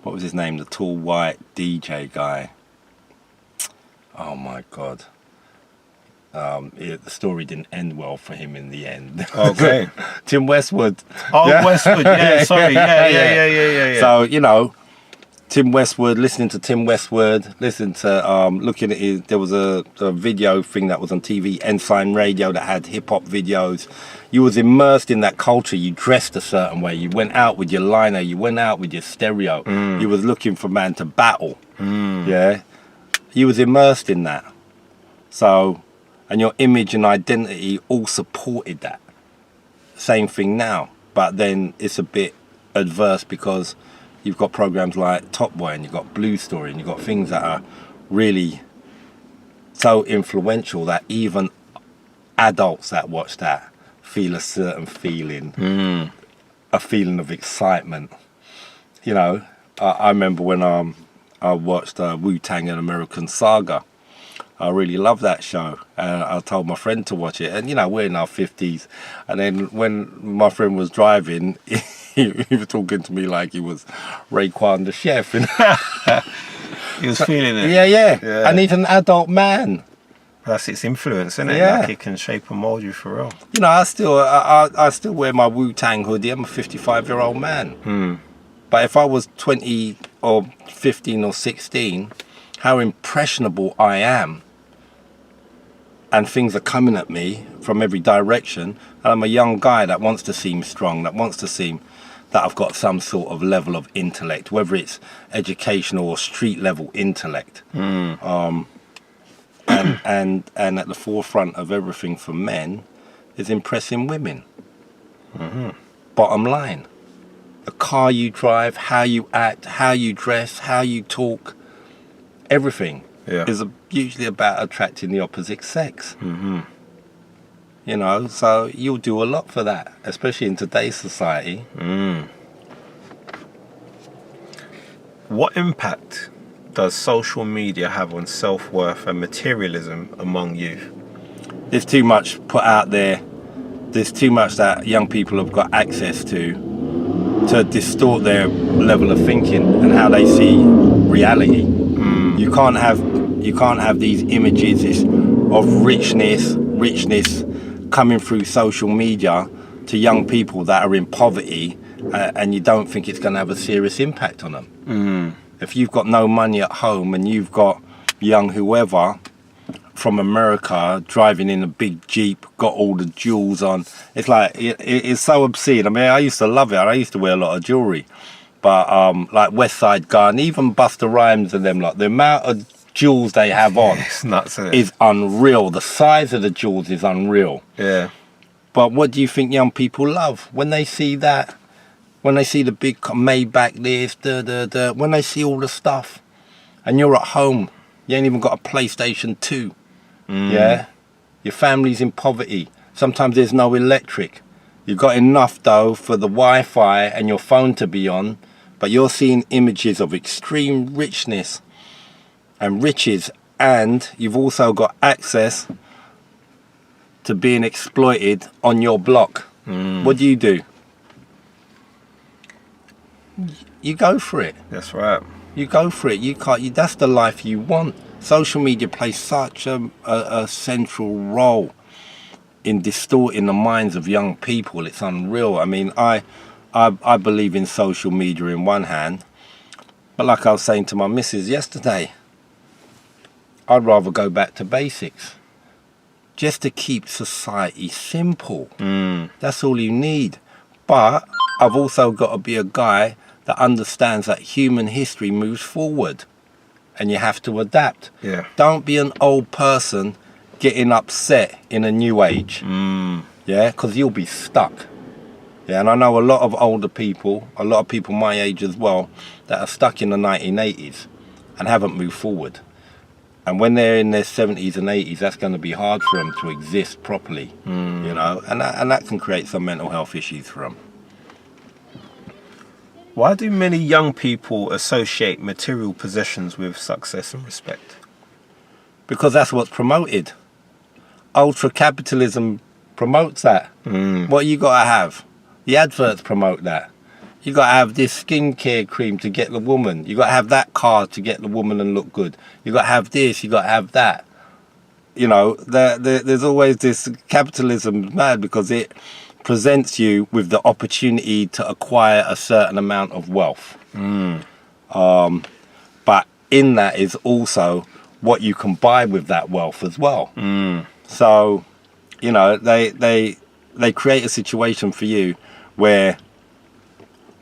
What was his name? The tall white DJ guy. Oh my God. The story didn't end well for him in the end. Okay. Tim Westwood. Oh, yeah. Westwood. Yeah, sorry. Yeah. So, you know, Tim Westwood, listening to Tim Westwood, listening to, looking at his, there was a video thing that was on TV, Ensign Radio, that had hip-hop videos. You was immersed in that culture. You dressed a certain way. You went out with your liner. You went out with your stereo. You was looking for man to battle. Yeah. You was immersed in that. So, and your image and identity all supported that. Same thing now. But then it's a bit adverse because you've got programs like Top Boy, and you've got Blue Story, and you've got things that are really so influential that even adults that watch that feel a certain feeling, a feeling of excitement. You know, I remember when I watched Wu-Tang and American Saga. I really loved that show. I told my friend to watch it, and you know, we're in our 50s, and then when my friend was driving, he was talking to me like he was Raekwon the chef. He was feeling it. Yeah. And he's an adult man. That's its influence, isn't it? Yeah. Like it can shape and mold you for real. You know, I still wear my Wu-Tang hoodie. I'm a 55-year-old man. But if I was 20 or 15 or 16, how impressionable I am, and things are coming at me from every direction, and I'm a young guy that wants to seem strong, that wants to seem that I've got some sort of level of intellect, whether it's educational or street level intellect. And at the forefront of everything for men is impressing women. Bottom line. The car you drive, how you act, how you dress, how you talk, everything is usually about attracting the opposite sex. You know, so you'll do a lot for that, especially in today's society. What impact does social media have on self-worth and materialism among youth? There's too much put out there. There's too much that young people have got access to distort their level of thinking and how they see reality. You can't have these images of richness coming through social media to young people that are in poverty, and you don't think it's going to have a serious impact on them. If you've got no money at home and you've got young whoever from America driving in a big Jeep, got all the jewels on, it's like, it's so obscene. I mean, I used to love it. I used to wear a lot of jewelry. But like West Side Gun, even Busta Rhymes and them, like the amount of jewels they have on It's nuts, isn't it? is unreal. The size of the jewels is unreal. Yeah. But what do you think young people love when they see that? When they see the big Maybach this, when they see all the stuff, and you're at home, you ain't even got a PlayStation 2. Yeah, your family's in poverty. Sometimes there's no electric. You've got enough though for the Wi-Fi and your phone to be on, but you're seeing images of extreme richness and riches, and you've also got access to being exploited on your block. What do? You go for it. That's right. You go for it. You can't. That's the life you want. Social media plays such a central role in distorting the minds of young people. It's unreal. I mean, I believe in social media in one hand, but like I was saying to my missus yesterday, I'd rather go back to basics, just to keep society simple. That's all you need. But I've also got to be a guy that understands that human history moves forward and you have to adapt. Yeah. Don't be an old person getting upset in a new age. Yeah, because you'll be stuck. Yeah, and I know a lot of older people, a lot of people my age as well, that are stuck in the 1980s and haven't moved forward. And when they're in their 70s and 80s, that's going to be hard for them to exist properly, you know, and that can create some mental health issues for them. Why do many young people associate material possessions with success and respect? Because that's what's promoted. Ultra capitalism promotes that. What you got to have? The adverts promote that. You got to have this skincare cream to get the woman. You got to have that car to get the woman and look good. You got to have this. You got to have that. You know, there's always this capitalism mad because it presents you with the opportunity to acquire a certain amount of wealth. But in that is also what you can buy with that wealth as well. So, you know, they create a situation for you where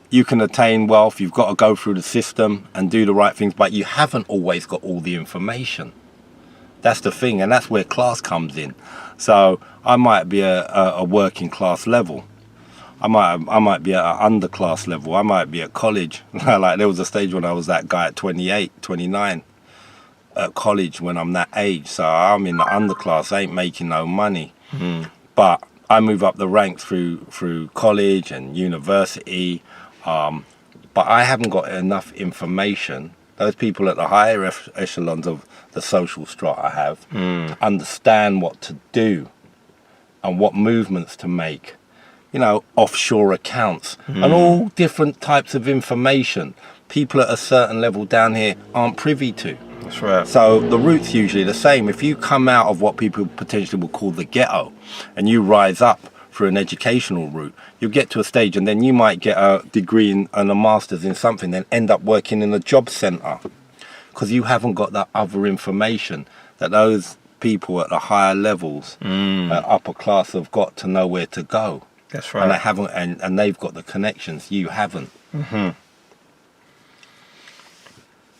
you can attain wealth. You've got to go through the system and do the right things, but you haven't always got all the information. That's the thing, and that's where class comes in. So I might be a working class level. I might be at an underclass level. I might be at college. Like there was a stage when I was that guy at 28, 29 at college when I'm that age. So I'm in the underclass. I ain't making no money. But I move up the ranks through college and university. But I haven't got enough information. Those people at the higher echelons of the social strata have understand what to do and what movements to make. You know, offshore accounts and all different types of information people at a certain level down here aren't privy to. That's right. So the route's usually the same. If you come out of what people potentially would call the ghetto and you rise up through an educational route, you'll get to a stage and then you might get a degree and a master's in something, then end up working in a job centre because you haven't got that other information that those people at the higher levels, upper class, have got to know where to go. That's right. And they haven't, and they've got the connections you haven't.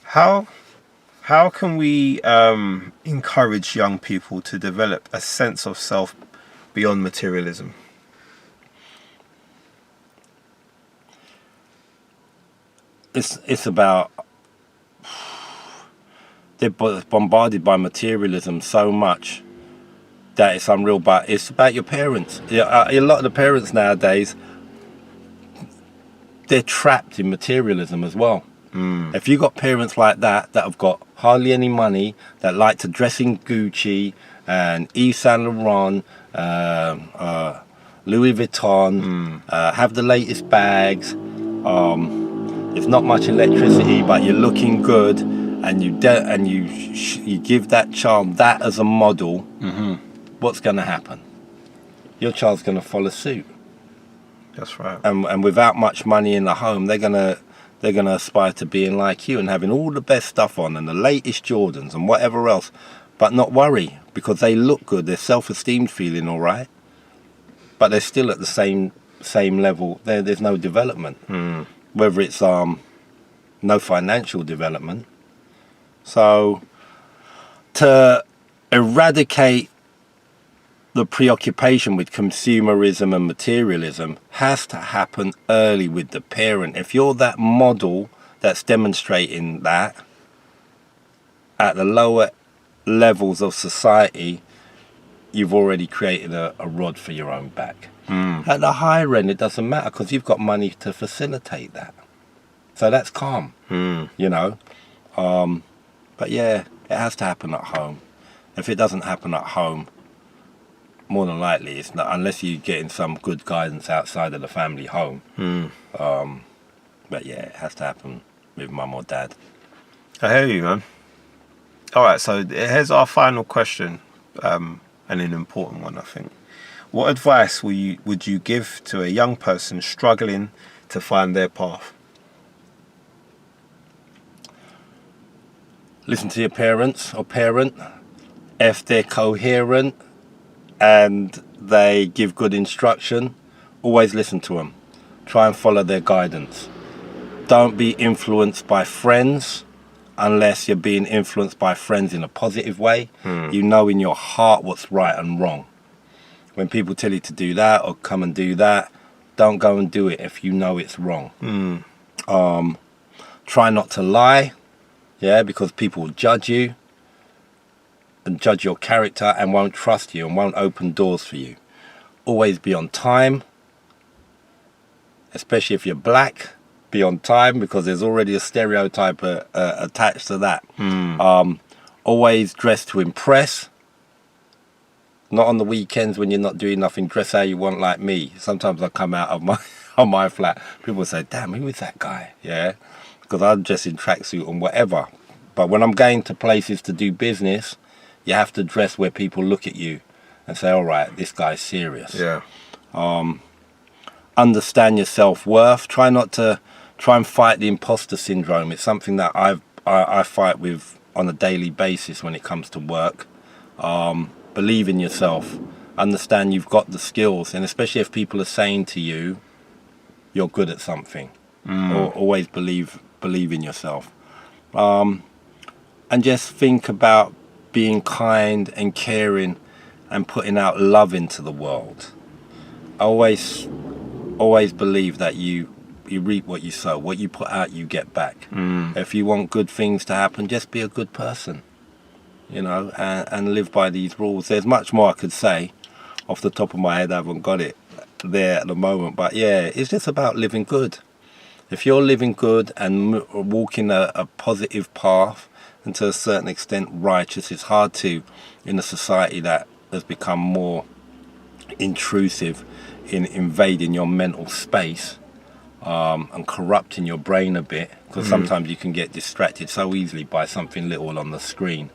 How can we encourage young people to develop a sense of self beyond materialism? It's about, they're bombarded by materialism so much that it's unreal. But it's about your parents. A lot of the parents nowadays, they're trapped in materialism as well. If you got parents like that have got hardly any money, that like to dress in Gucci and Yves Saint Laurent, Louis Vuitton, have the latest bags, there's not much electricity, but you're looking good, and you give that child that as a model, what's going to happen? Your child's going to follow suit. That's right. And without much money in the home, they're gonna aspire to being like you and having all the best stuff on and the latest Jordans and whatever else, but not worry because they look good. Their self-esteem feeling all right, but they're still at the same level. There's no development, whether it's no financial development. So to eradicate the preoccupation with consumerism and materialism has to happen early with the parent. If you're that model that's demonstrating that at the lower levels of society, you've already created a rod for your own back. At the higher end, it doesn't matter because you've got money to facilitate that. So that's calm, you know. But yeah, it has to happen at home. If it doesn't happen at home, more than likely it's not, unless you're getting some good guidance outside of the family home. But yeah, it has to happen with mum or dad. I hear you, man. All right, so here's our final question, and an important one, I think. What advice would you give to a young person struggling to find their path? Listen to your parents or parent. If they're coherent and they give good instruction, always listen to them. Try and follow their guidance. Don't be influenced by friends unless you're being influenced by friends in a positive way. You know in your heart what's right and wrong. When people tell you to do that or come and do that, don't go and do it if you know it's wrong. Try not to lie, because people will judge you and judge your character and won't trust you and won't open doors for you. Always be on time, especially if you're black. Be on time, because there's already a stereotype attached to that. Always dress to impress. Not on the weekends when you're not doing nothing. Dress how you want, like me. Sometimes I come out of my flat, people say, damn, who is that guy? Because I'm dressed in tracksuit and whatever. But when I'm going to places to do business, you have to dress where people look at you and say, all right, this guy's serious. Understand your self-worth. Try and fight the imposter syndrome. It's something that I fight with on a daily basis when it comes to work. Believe in yourself. Understand you've got the skills, and especially if people are saying to you, you're good at something. Or always believe in yourself. And just think about being kind and caring and putting out love into the world. I always believe that you reap what you sow. What you put out, you get back. If you want good things to happen, just be a good person, and live by these rules. There's much more I could say. Off the top of my head, I haven't got it there at the moment. But it's just about living good. If you're living good and walking a positive path, and to a certain extent righteous, it's hard to, in a society that has become more intrusive in invading your mental space, and corrupting your brain a bit, because sometimes you can get distracted so easily by something little on the screen.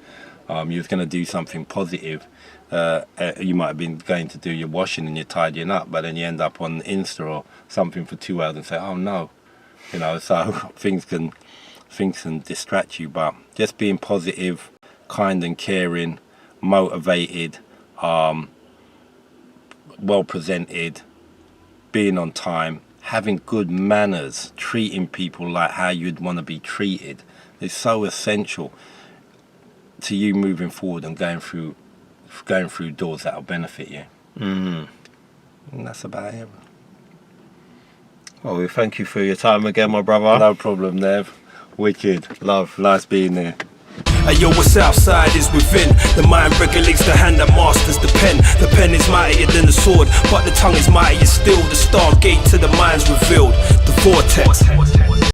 You was going to do something positive. You might have been going to do your washing and you're tidying up, but then you end up on Insta or something for 2 hours and say, oh no, so things can distract you. But just being positive, kind and caring, motivated, well presented, being on time, having good manners, treating people like how you'd want to be treated is so essential to you moving forward and going through doors that'll benefit you. And that's about it. Well, we thank you for your time again, my brother. No problem, Nev. Wicked. Love. Nice being there. Yo, what's outside is within. The mind regulates the hand that masters the pen. The pen is mightier than the sword, but the tongue is mightier still. The stargate to the mind's revealed. The vortex.